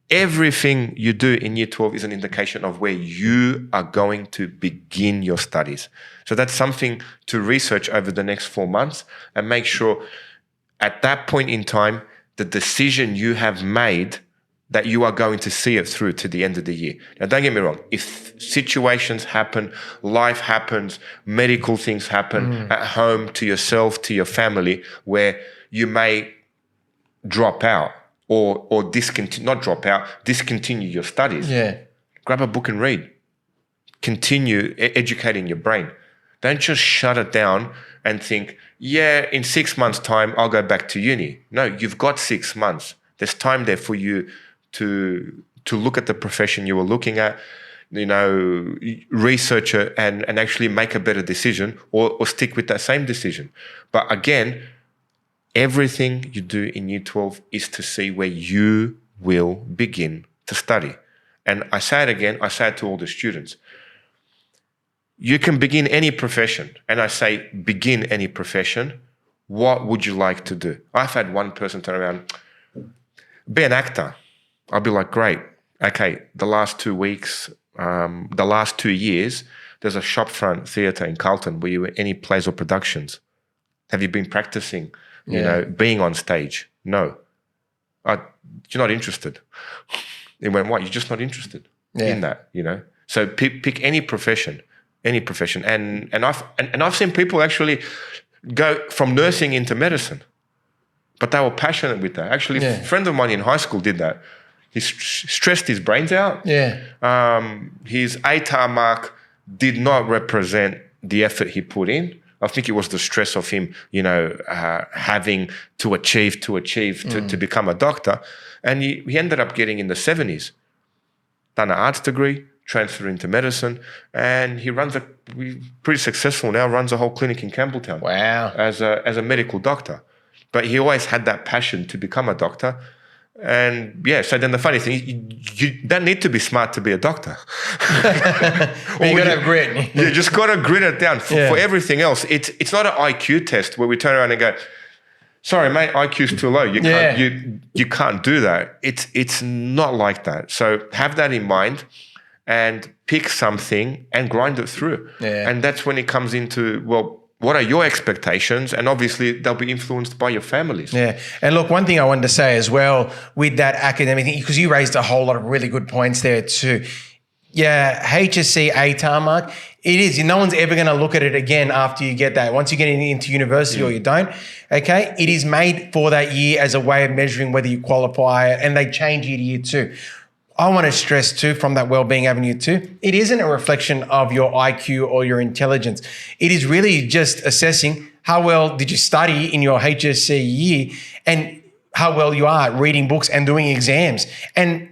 everything you do in year 12 is an indication of where you are going to begin your studies. So that's something to research over the next 4 months and make sure at that point in time, the decision you have made, that you are going to see it through to the end of the year. Now, don't get me wrong. If situations happen, life happens, medical things happen at home, to yourself, to your family, where you may drop out, or discontinue your studies. Yeah. Grab a book and read. Continue educating your brain. Don't just shut it down and think, in 6 months' time, I'll go back to uni. No, you've got 6 months. There's time there for you to look at the profession you were looking at, research it and actually make a better decision or stick with that same decision. But again, everything you do in year 12 is to see where you will begin to study. And I say it again, I say it to all the students. You can begin any profession. And I say, begin any profession. What would you like to do? I've had one person turn around, be an actor. I'll be like, great. Okay, the last 2 weeks, the last 2 years, there's a shopfront theatre in Carlton. Were you in any plays or productions? Have you been practicing, being on stage? No. You're not interested. He went, what? You're just not interested in that, So pick any profession, and I've seen people actually go from nursing into medicine, but they were passionate with that. Actually, a friend of mine in high school did that. He stressed his brains out. His ATAR mark did not represent the effort he put in. I think it was the stress of him, having to achieve to become a doctor. And he ended up getting in the 70s, done an arts degree, transferred into medicine, and he's pretty successful now, runs a whole clinic in Campbelltown. Wow. As a medical doctor. But he always had that passion to become a doctor. And so then the funny thing, you don't need to be smart to be a doctor. But you got to have grit. You just got to grit it down. For everything else, it's not an IQ test where we turn around and go, sorry, mate, IQ's too low. You can't do that. It's not like that. So have that in mind and pick something and grind it through. Yeah. And that's when it comes into, what are your expectations? And obviously, they'll be influenced by your families. Yeah. And look, one thing I wanted to say as well with that academic thing, because you raised a whole lot of really good points there too. Yeah, HSC ATAR mark, it is. No one's ever going to look at it again after you get that. Once you get into university or you don't, okay, it is made for that year as a way of measuring whether you qualify, and they change year to year too. I want to stress too, from that wellbeing avenue too, it isn't a reflection of your IQ or your intelligence. It is really just assessing how well did you study in your HSC year and how well you are reading books and doing exams. And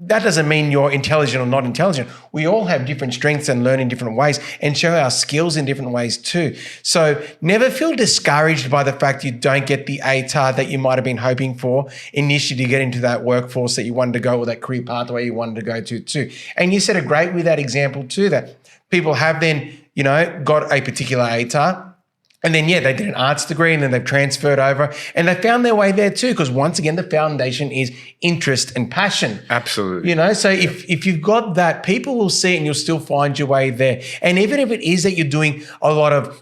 that doesn't mean you're intelligent or not intelligent. We all have different strengths and learn in different ways and show our skills in different ways too. So never feel discouraged by the fact you don't get the ATAR that you might have been hoping for initially to get into that workforce that you wanted to go, or that career pathway you wanted to go to too. And you said it great with that example too, that people have then, got a particular ATAR. And then, they did an arts degree and then they've transferred over and they found their way there too, because once again, the foundation is interest and passion. Absolutely. So if you've got that, people will see it and you'll still find your way there. And even if it is that you're doing a lot of,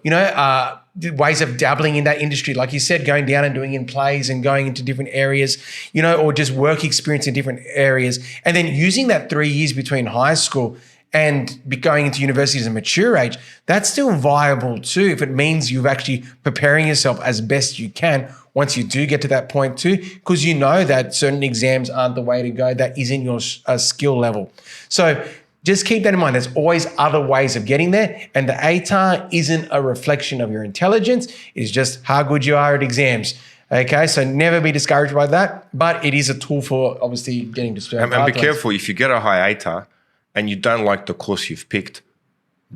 ways of dabbling in that industry, like you said, going down and doing in plays and going into different areas, or just work experience in different areas, and then using that 3 years between high school and going into university as a mature age, that's still viable too, if it means you've actually preparing yourself as best you can once you do get to that point too, because you know that certain exams aren't the way to go, that isn't your skill level. So just keep that in mind. There's always other ways of getting there, and the ATAR isn't a reflection of your intelligence. It's just how good you are at exams. Okay, so never be discouraged by that, but it is a tool for obviously getting to certain pathways. And be careful, if you get a high ATAR, and you don't like the course you've picked,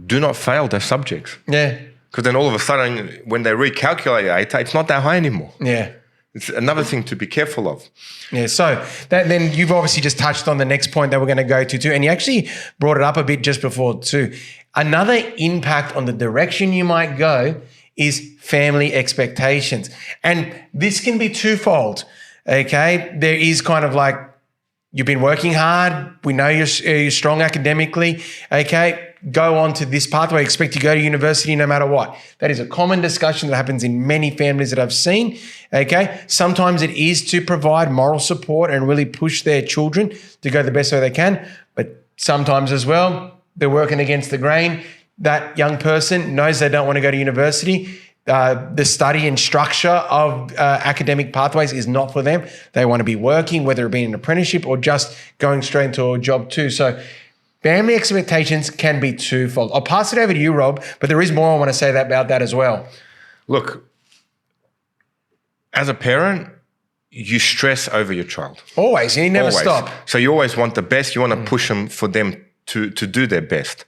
do not fail those subjects. Yeah. Because then all of a sudden, when they recalculate ATAR, it's not that high anymore. Yeah. It's another thing to be careful of. Yeah, so then you've obviously just touched on the next point that we're going to go to too, and you actually brought it up a bit just before too. Another impact on the direction you might go is family expectations. And this can be twofold, okay? There is kind of like, you've been working hard. We know you're strong academically. Okay, go on to this pathway. Expect to go to university no matter what. That is a common discussion that happens in many families that I've seen. Okay, sometimes it is to provide moral support and really push their children to go the best way they can. But sometimes as well, they're working against the grain. That young person knows they don't want to go to university. The study and structure of academic pathways is not for them. They want to be working, whether it be an apprenticeship or just going straight into a job too. So family expectations can be twofold. I'll pass it over to you, Rob, but there is more I want to say about that as well. Look, as a parent, you stress over your child. Always. You never stop. So you always want the best. You want to push them for them to do their best.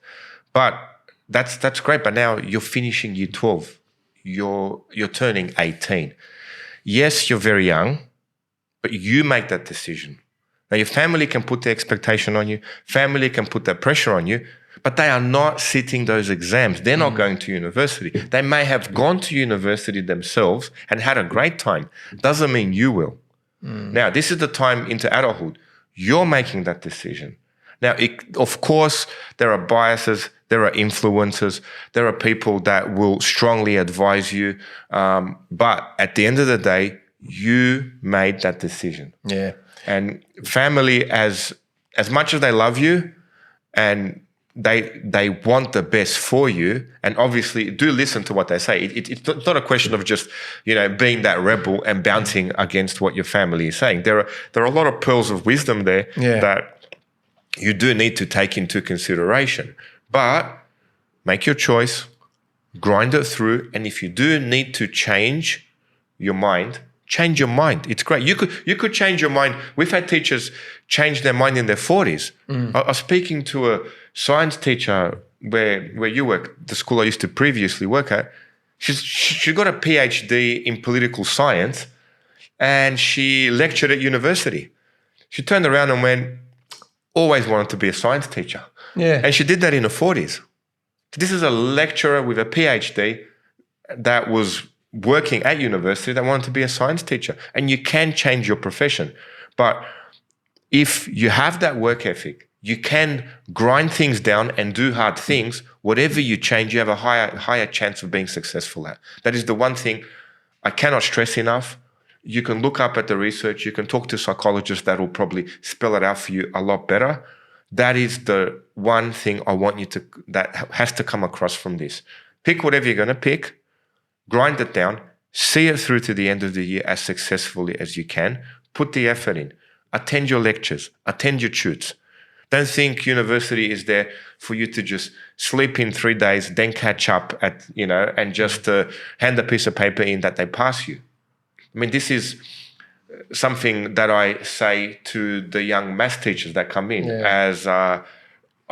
But that's great. But now you're finishing year 12. You're turning 18. Yes, you're very young, but you make that decision. Now, your family can put the expectation on you, family can put that pressure on you, but they are not sitting those exams. They're not going to university. They may have gone to university themselves and had a great time. Doesn't mean you will. Now, this is the time into adulthood. You're making that decision. Now, of course, there are biases, there are influences, there are people that will strongly advise you. But at the end of the day, you made that decision. Yeah. And family, as much as they love you and they want the best for you, and obviously do listen to what they say. It's not a question of just, being that rebel and bouncing against what your family is saying. There are a lot of pearls of wisdom there that you do need to take into consideration. But make your choice, grind it through, and if you do need to change your mind, change your mind. It's great. You could change your mind. We've had teachers change their mind in their 40s. I was speaking to a science teacher where you work, the school I used to previously work at. She got a PhD in political science and she lectured at university. She turned around and went, always wanted to be a science teacher. Yeah. And she did that in her 40s. This is a lecturer with a PhD that was working at university that wanted to be a science teacher. And you can change your profession. But if you have that work ethic, you can grind things down and do hard things. Whatever you change, you have a higher chance of being successful at. That is the one thing I cannot stress enough. You can look up at the research. You can talk to psychologists that will probably spell it out for you a lot better. That is the one thing I want you that has to come across from this. Pick whatever you're going to pick, grind it down, see it through to the end of the year as successfully as you can. Put the effort in. Attend your lectures. Attend your tutes. Don't think university is there for you to just sleep in 3 days, then catch up and just hand a piece of paper in that they pass you. I mean, this is something that I say to the young maths teachers that come in, as I've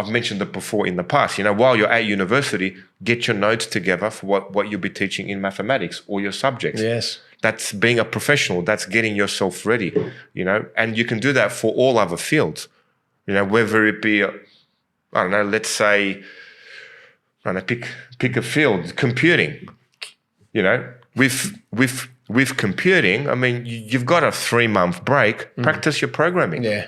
mentioned it before in the past. While you're at university, get your notes together for what you'll be teaching in mathematics or your subjects. Yes. That's being a professional. That's getting yourself ready, and you can do that for all other fields. Whether it be, let's say, pick a field, computing. With computing, I mean, you've got a 3-month break. Practice your programming. Yeah.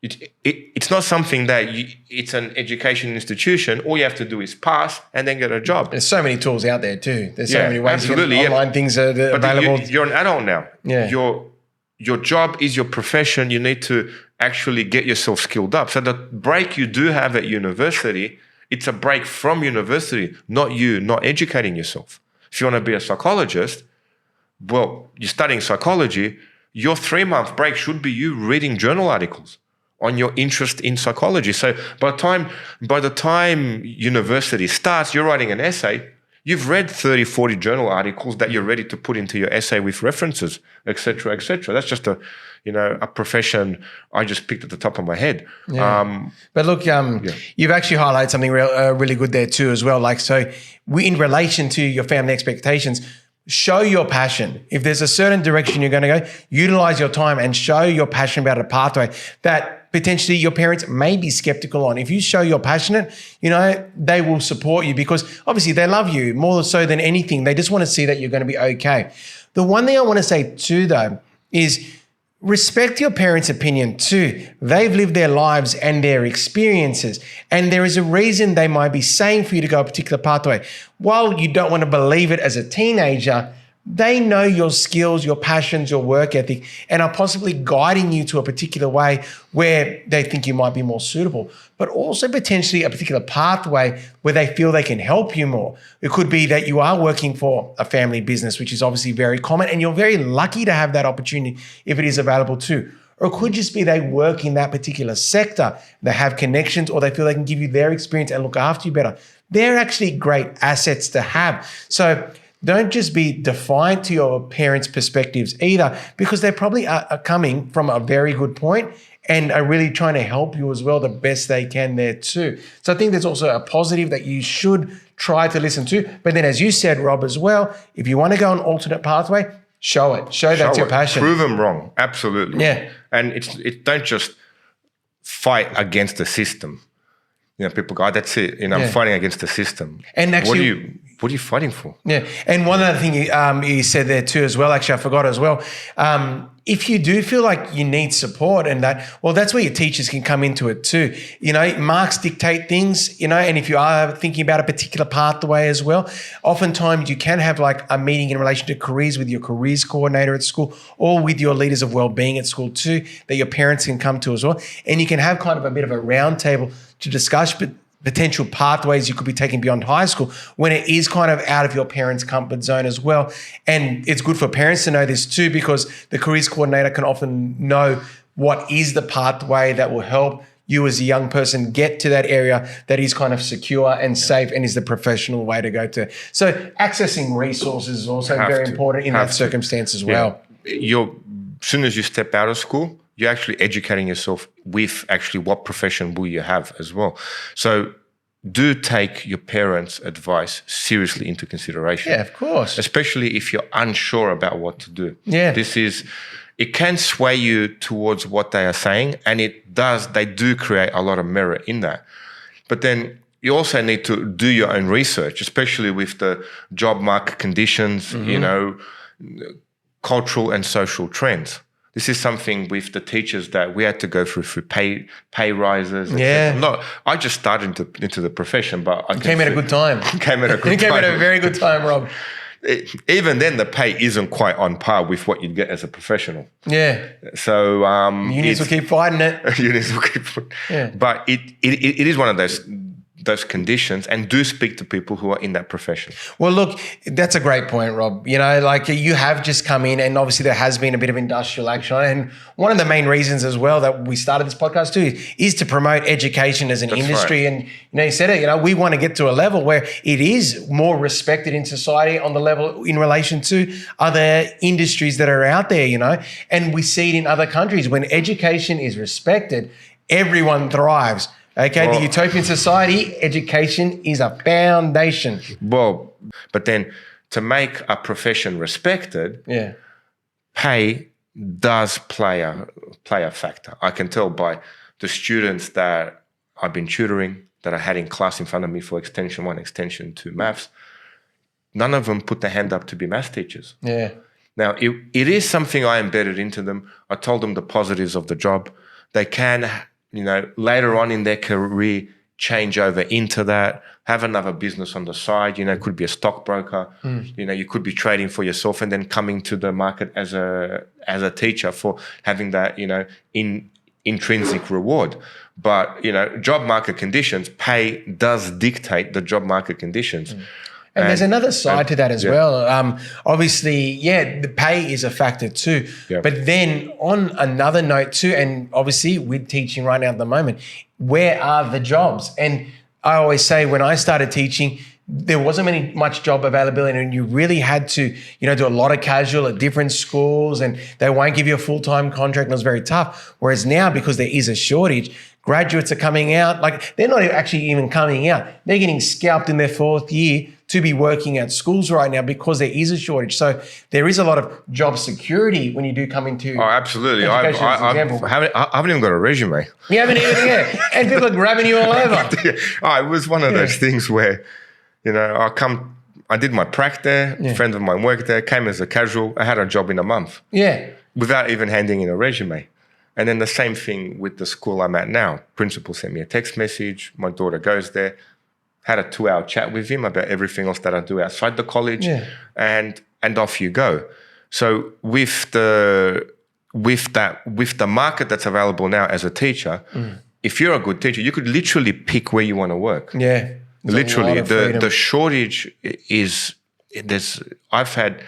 It's not something that it's an education institution. All you have to do is pass and then get a job. There's so many tools out there too. There's so many ways. Absolutely, online things are available. You're an adult now. Yeah. Your job is your profession. You need to actually get yourself skilled up. So the break you do have at university, it's a break from university, not you not educating yourself. If you want to be a psychologist, well, you're studying psychology, your 3-month break should be you reading journal articles on your interest in psychology. So by the time university starts, you're writing an essay, you've read 30, 40 journal articles that you're ready to put into your essay with references, et cetera, et cetera. That's just a profession I just picked at the top of my head. Yeah. But look, you've actually highlighted something really good there too as well. In relation to your family expectations, show your passion. If there's a certain direction you're going to go, utilize your time and show your passion about a pathway that potentially your parents may be skeptical on. If you show you're passionate, they will support you because obviously they love you more so than anything. They just want to see that you're going to be okay. The one thing I want to say too, though, is respect your parents' opinion too. They've lived their lives and their experiences, and there is a reason they might be saying for you to go a particular pathway. While you don't want to believe it as a teenager, they know your skills, your passions, your work ethic, and are possibly guiding you to a particular way where they think you might be more suitable, but also potentially a particular pathway where they feel they can help you more. It could be that you are working for a family business, which is obviously very common, and you're very lucky to have that opportunity if it is available too. Or it could just be they work in that particular sector, they have connections, or they feel they can give you their experience and look after you better. They're actually great assets to have. So don't just be defiant to your parents' perspectives either, because they probably are coming from a very good point and are really trying to help you as well the best they can there too. So I think there's also a positive that you should try to listen to. But then as you said, Rob, as well, if you want to go an alternate pathway, show it. Show that's your passion. Prove them wrong. Absolutely. Yeah. And it don't just fight against the system. People go, oh, that's it. I'm fighting against the system. And actually, what are you fighting for? Yeah. And one other thing you said there too as well, actually I forgot as well, if you do feel like you need support and that, well, that's where your teachers can come into it too. Marks dictate things, and if you are thinking about a particular pathway as well, oftentimes you can have like a meeting in relation to careers with your careers coordinator at school or with your leaders of wellbeing at school too, that your parents can come to as well. And you can have kind of a bit of a round table to discuss potential pathways you could be taking beyond high school when it is kind of out of your parents' comfort zone as well. And it's good for parents to know this too, because the careers coordinator can often know what is the pathway that will help you as a young person get to that area that is kind of secure and safe and is the professional way to go to. So accessing resources is also very important in that circumstance as well. As soon as you step out of school, you're actually educating yourself with actually what profession will you have as well. So do take your parents' advice seriously into consideration. Yeah, of course. Especially if you're unsure about what to do. Yeah. It can sway you towards what they are saying, and they do create a lot of merit in that. But then you also need to do your own research, especially with the job market conditions, cultural and social trends. This is something with the teachers that we had to go through pay rises. Yeah. I just started into the profession, but I came at a good time. Came at a good time. Came at a very good time, Rob. Even then, the pay isn't quite on par with what you'd get as a professional. Yeah. So unions will keep fighting it. Unions will keep. Yeah. But it is one of those conditions, and do speak to people who are in that profession. Well, look, that's a great point, Rob. You have just come in, and obviously there has been a bit of industrial action. And one of the main reasons as well that we started this podcast too is to promote education as an industry. Right. And you said it, we want to get to a level where it is more respected in society on the level in relation to other industries that are out there, and we see it in other countries. When education is respected, everyone thrives. Okay, the utopian society, education is a foundation. Well, but then to make a profession respected, pay does play a factor. I can tell by the students that I've been tutoring, that I had in class in front of me for Extension 1, Extension 2 maths, none of them put their hand up to be maths teachers. Yeah. Now, it is something I embedded into them. I told them the positives of the job. They can later on in their career, change over into that, have another business on the side. It could be a stockbroker. You could be trading for yourself and then coming to the market as a teacher for having that, intrinsic reward. But, job market conditions, pay does dictate the job market conditions. And there's another side to that as well. Obviously, the pay is a factor too. Yeah. But then on another note too, and obviously we're teaching right now at the moment, where are the jobs? And I always say when I started teaching, there wasn't much job availability, and you really had to, do a lot of casual at different schools, and they won't give you a full-time contract, and it was very tough. Whereas now, because there is a shortage, graduates are coming out, like they're not actually even coming out. They're getting scalped in their fourth year to be working at schools right now because there is a shortage. So there is a lot of job security when you do come into absolutely. I haven't even got a resume. You haven't even, and people are grabbing you all over. It was one of those things where, I did my prac there, a friend of mine worked there, came as a casual, I had a job in a month. Yeah. Without even handing in a resume. And then the same thing with the school I'm at now. Principal sent me a text message, my daughter goes there, had a 2-hour chat with him about everything else that I do outside the college, and off you go. So with the market that's available now as a teacher, if you're a good teacher, you could literally pick where you want to work. Yeah. Literally, the shortage is I've had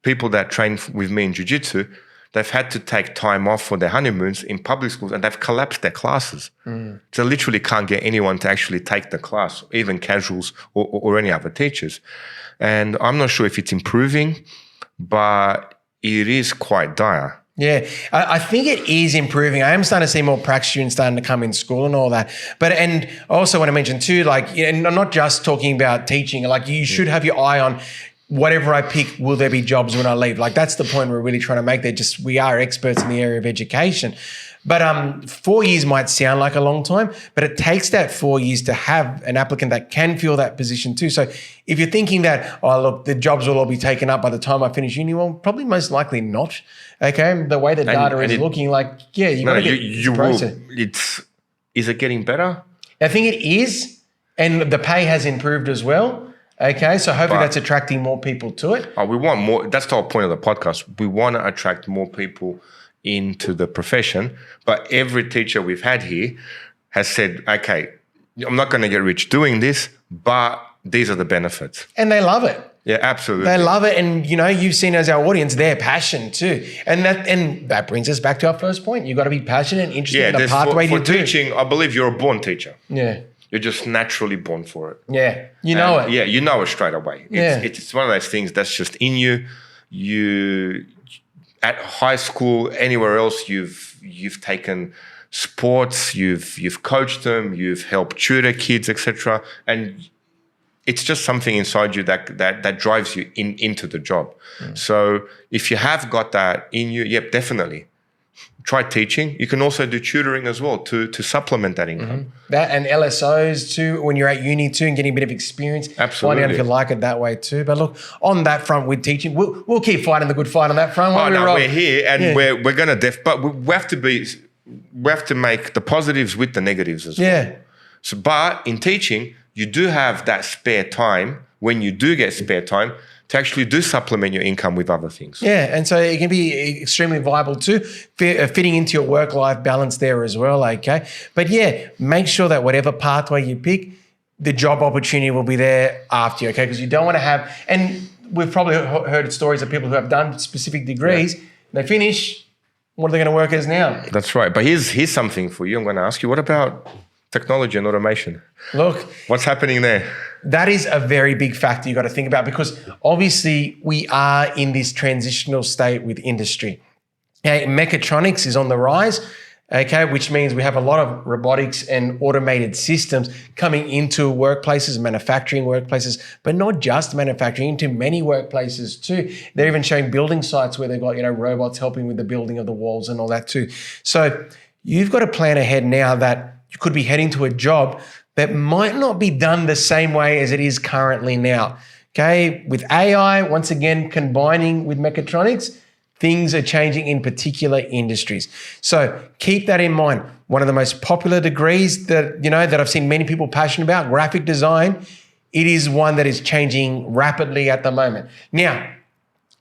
people that train with me in jiu-jitsu, they've had to take time off for their honeymoons in public schools, and they've collapsed their classes. So they literally can't get anyone to actually take the class, even casuals or any other teachers. And I'm not sure if it's improving, but it is quite dire. Yeah, I think it is improving. I am starting to see more prac students starting to come in school and all that. But, and I also want to mention too, and I'm not just talking about teaching, you should have your eye on whatever I pick, will there be jobs when I leave? Like that's the point we're really trying to make. We are experts in the area of education. But 4 years might sound like a long time, but it takes that 4 years to have an applicant that can fill that position too. So if you're thinking that, oh, look, the jobs will all be taken up by the time I finish uni, well, probably most likely not. Okay, the way the data is looking, like, yeah, you got to get you process. Is it getting better? I think it is, and the pay has improved as well. Okay, so hopefully that's attracting more people to it. We want more. That's the whole point of the podcast. We want to attract more people into the profession, but every teacher we've had here has said, okay, I'm not going to get rich doing this, but these are the benefits. And they love it. Yeah, absolutely. They love it. And, you've seen as our audience, their passion too. And that brings us back to our first point. You've got to be passionate and interested in the pathway for to do. teaching, I believe you're a born teacher. Yeah. You're just naturally born for it. Yeah. You know it. Yeah, you know it straight away. Yeah. It's one of those things that's just in you. You... At high school, anywhere else, you've taken sports, you've coached them, you've helped tutor kids, etc. And it's just something inside you that drives you into the job. So if you have got that in you, yep, definitely. Try teaching. You can also do tutoring as well to supplement that income. That and LSOs too, when you're at uni too and getting a bit of experience. Absolutely. Find out if you like it that way too. But look, on that front with teaching, we'll keep fighting the good fight on that front. We're here and we're going to but we have to make the positives with the negatives as well. Yeah. So, but in teaching, you do have that spare time when you do get spare time to actually do supplement your income with other things. Yeah, and so it can be extremely viable too, fitting into your work-life balance there as well, okay? But yeah, make sure that whatever pathway you pick, the job opportunity will be there after you, okay? Because you don't want to have, and we've probably heard stories of people who have done specific degrees, they finish, what are they going to work as now? That's right. But here's something for you. I'm going to ask you, what about technology and automation? Look. What's happening there? That is a very big factor you got to think about because obviously we are in this transitional state with industry. Okay, mechatronics is on the rise, okay, which means we have a lot of robotics and automated systems coming into workplaces, manufacturing workplaces, but not just manufacturing, into many workplaces too. They're even showing building sites where they've got, robots helping with the building of the walls and all that too. So you've got to plan ahead now that you could be heading to a job that might not be done the same way as it is currently now. Okay, with AI, once again, combining with mechatronics, things are changing in particular industries. So keep that in mind. One of the most popular degrees that, that I've seen many people passionate about, graphic design, it is one that is changing rapidly at the moment. Now,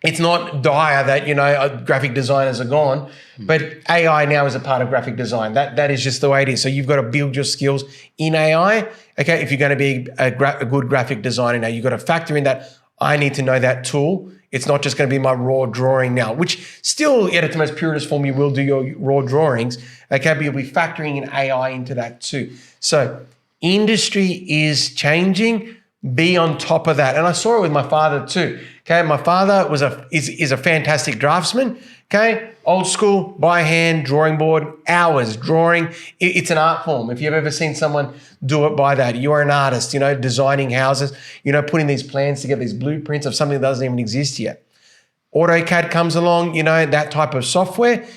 it's not dire that, graphic designers are gone, but AI now is a part of graphic design. That is just the way it is. So you've got to build your skills in AI, okay, if you're going to be a good graphic designer now. You've got to factor in that I need to know that tool. It's not just going to be my raw drawing now, which still, at its most purest form, you will do your raw drawings, okay, but you'll be factoring in AI into that too. So industry is changing. Be on top of that. And I saw it with my father too. Okay, my father is a fantastic draftsman. Okay, old school, by hand, drawing board, hours drawing. It's an art form. If you've ever seen someone do it by that, you are an artist, designing houses, putting these plans together, these blueprints of something that doesn't even exist yet. AutoCAD comes along, that type of software.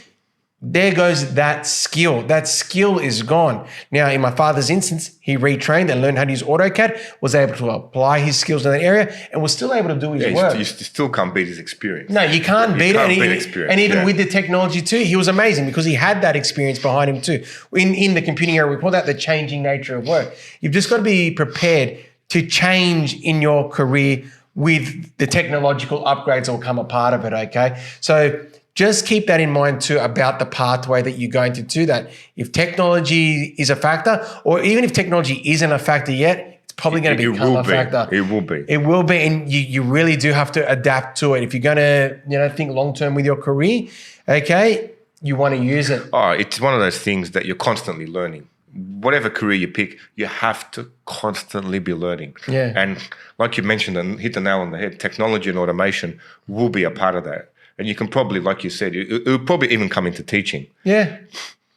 There goes that skill. That skill is gone. Now, in my father's instance, he retrained and learned how to use AutoCAD, was able to apply his skills in that area, and was still able to do his work. You still can't beat his experience. No, you can't beat it. And even with the technology too, he was amazing because he had that experience behind him too. In the computing area, we call that the changing nature of work. You've just got to be prepared to change in your career with the technological upgrades that will come a part of it, okay? So just keep that in mind too about the pathway that you're going to do that. If technology is a factor, or even if technology isn't a factor yet, it's probably going to become a factor. It will be. It will be, and you really do have to adapt to it. If you're going to think long-term with your career, okay, you want to use it. Oh, it's one of those things that you're constantly learning. Whatever career you pick, you have to constantly be learning. Yeah. And like you mentioned and hit the nail on the head, technology and automation will be a part of that. And you can probably, like you said, it will probably even come into teaching. Yeah.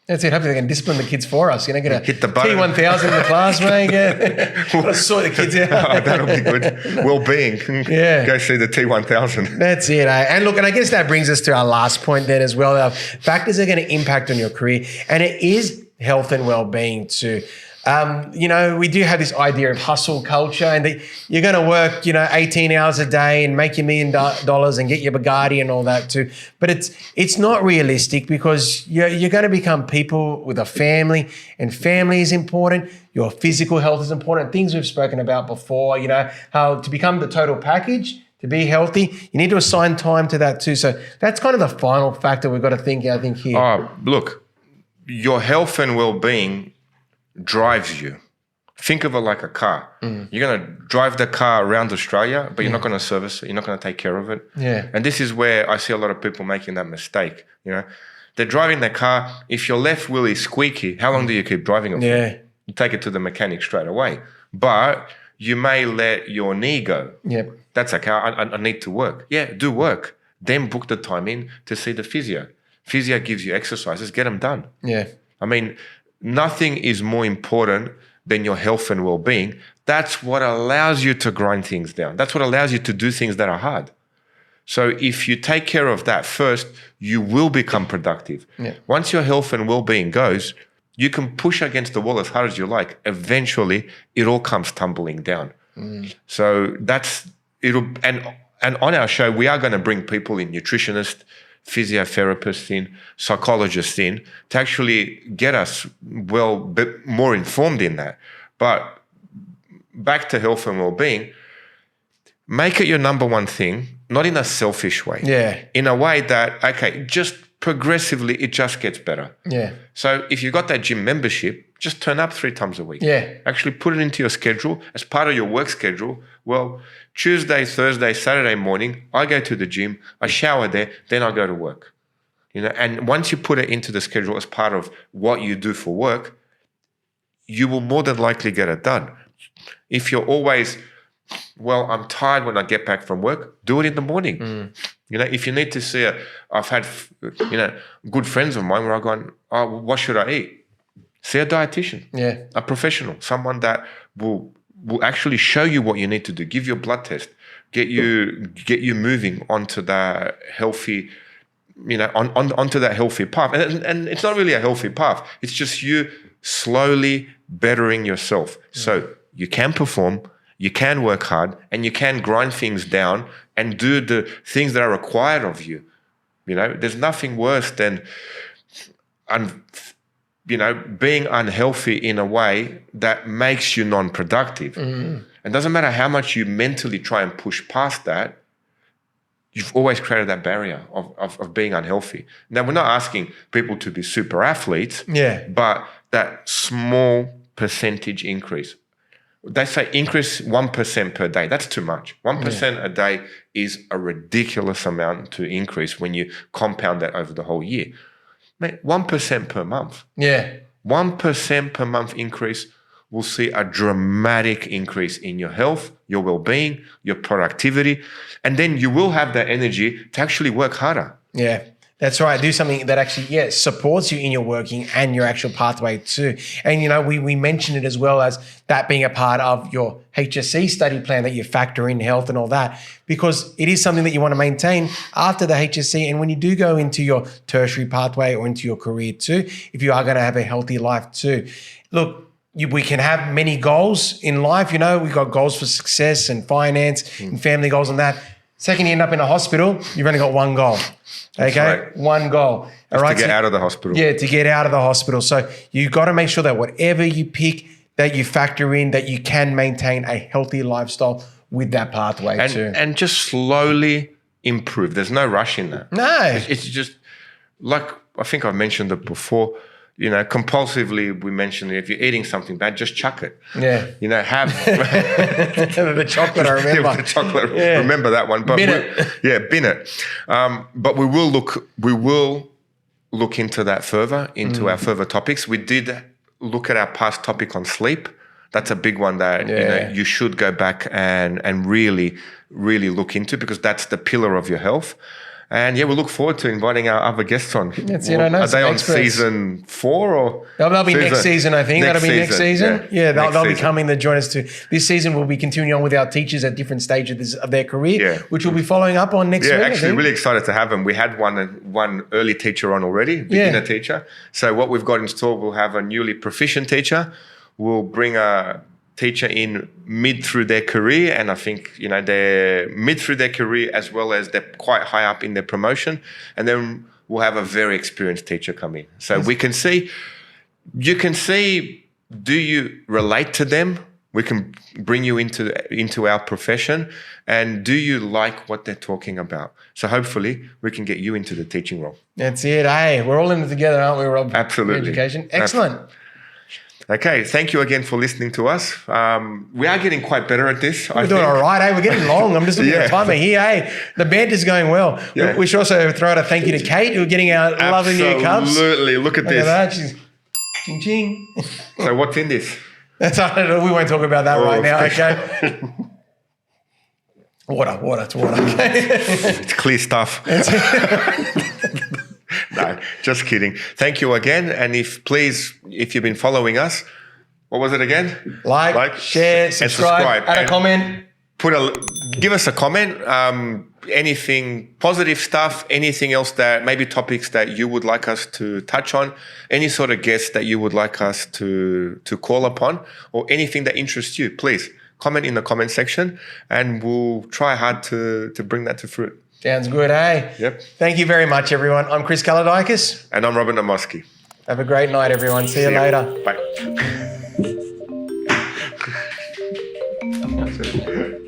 That's it. Hopefully they can discipline the kids for us. Get a Hit the button. T1000 in the class, mate. Yeah. Sort the kids out. Oh, that'll be good. Well-being. Yeah. Go see the T1000. That's it. And look, and I guess that brings us to our last point then as well. Factors are going to impact on your career, and it is health and well-being too. We do have this idea of hustle culture, and that you're going to work, 18 hours a day and make your $1 million and get your Bugatti and all that too. But it's not realistic, because you're going to become people with a family, and family is important. Your physical health is important. Things we've spoken about before, how to become the total package, to be healthy, you need to assign time to that too. So that's kind of the final factor we've got to think, I think, here. Oh, look, your health and well-being drives you. Think of it like a car. You're going to drive the car around Australia, but you're not going to service it. You're not going to take care of it. Yeah. And this is where I see a lot of people making that mistake. They're driving their car. If your left wheel is squeaky, how long do you keep driving it for? Yeah. You take it to the mechanic straight away. But you may let your knee go. Yep. That's okay. I need to work. Yeah, do work. Then book the time in to see the physio. Physio gives you exercises. Get them done. Yeah. I mean, nothing is more important than your health and well-being. That's what allows you to grind things down. That's what allows you to do things that are hard. So if you take care of that first, you will become productive. Yeah. Once your health and well-being goes, you can push against the wall as hard as you like. Eventually, it all comes tumbling down. So and on our show, we are going to bring people in, nutritionists, physiotherapists in, psychologists in, to actually get us bit more informed in that. But back to health and well-being, make it your number one thing, not in a selfish way. Yeah. In a way that, okay, just progressively, it just gets better. Yeah. So if you've got that gym membership, just turn up 3 times a week. Yeah. Actually put it into your schedule as part of your work schedule. Well, Tuesday, Thursday, Saturday morning, I go to the gym, I shower there, then I go to work. And once you put it into the schedule as part of what you do for work, you will more than likely get it done. If you're always, well, I'm tired when I get back from work, do it in the morning. If you need to see I've had, good friends of mine where I've gone, oh, what should I eat? See a dietitian, a professional, someone that will actually show you what you need to do, give you a blood test, get you moving onto that healthy, onto that healthy path. And it's not really a healthy path. It's just you slowly bettering yourself. So you can perform, you can work hard, and you can grind things down and do the things that are required of you. There's nothing worse than being unhealthy in a way that makes you non-productive. It doesn't matter how much you mentally try and push past that, you've always created that barrier of being unhealthy. Now, we're not asking people to be super athletes, but that small percentage increase. They say increase 1% per day. That's too much. 1% a day is a ridiculous amount to increase when you compound that over the whole year. Mate, 1% per month. 1% per month increase will see a dramatic increase in your health, your well-being, your productivity, and then you will have that energy to actually work harder. Yeah, that's right. Do something that actually, supports you in your working and your actual pathway too. And, we mentioned it as well as that being a part of your HSC study plan, that you factor in health and all that, because it is something that you want to maintain after the HSC. And when you do go into your tertiary pathway or into your career too, if you are going to have a healthy life too. Look, we can have many goals in life. We've got goals for success and finance and family goals and that. Second, you end up in a hospital, you've only got one goal. Okay, right. One goal. All right, to get out of the hospital. Yeah, to get out of the hospital. So you've got to make sure that whatever you pick, that you factor in, that you can maintain a healthy lifestyle with that pathway too. And just slowly improve. There's no rush in that. No. It's just like, I think I've mentioned it before, compulsively we mentioned if you're eating something bad, just chuck it. Yeah. Have the chocolate, I remember. The chocolate, remember that one. But bin it. Yeah, bin it. But we will look into that further, into our further topics. We did look at our past topic on sleep. That's a big one that you should go back and really, really look into, because that's the pillar of your health. And yeah, we look forward to inviting our other guests on. That's it. I know Are they some on experts. season 4 or? They'll be next season, I think. That'll be next season. Yeah, they'll be season. coming to join us too. This season, we'll be continuing on with our teachers at different stages of their career, which we'll be following up on next week. Yeah, actually, really excited to have them. We had one early teacher on already, beginner teacher. So what we've got in store, we'll have a newly proficient teacher. We'll bring a teacher in mid through their career, and I think they're mid through their career as well as they're quite high up in their promotion, and then we'll have a very experienced teacher come in. So you can see, do you relate to them? We can bring you into our profession, and do you like what they're talking about? So hopefully we can get you into the teaching role. That's it. Hey, we're all in it together, aren't we, Rob? Absolutely. Education. Excellent. Okay, thank you again for listening to us. We are getting quite better at this. We're doing all right, eh? We're getting long. I'm just looking at the timer here. Hey, the banter's going well. Yeah. We should also throw out a thank you to Kate, who's getting our lovely new cups. Absolutely. Look at this. That. She's ching ching. So what's in this? That's we won't talk about that right now. Okay. Water. It's water. Okay. It's clear stuff. No, just kidding. Thank you again. And if you've been following us, what was it again? Like, share, subscribe, add a comment. Give us a comment. Anything positive stuff, anything else that maybe topics that you would like us to touch on, any sort of guests that you would like us to call upon, or anything that interests you, please comment in the comment section, and we'll try hard to bring that to fruit. Sounds good, eh? Yep. Thank you very much, everyone. I'm Chris Kaladikis. And I'm Robert Namoski. Have a great night, everyone. See you later. Bye.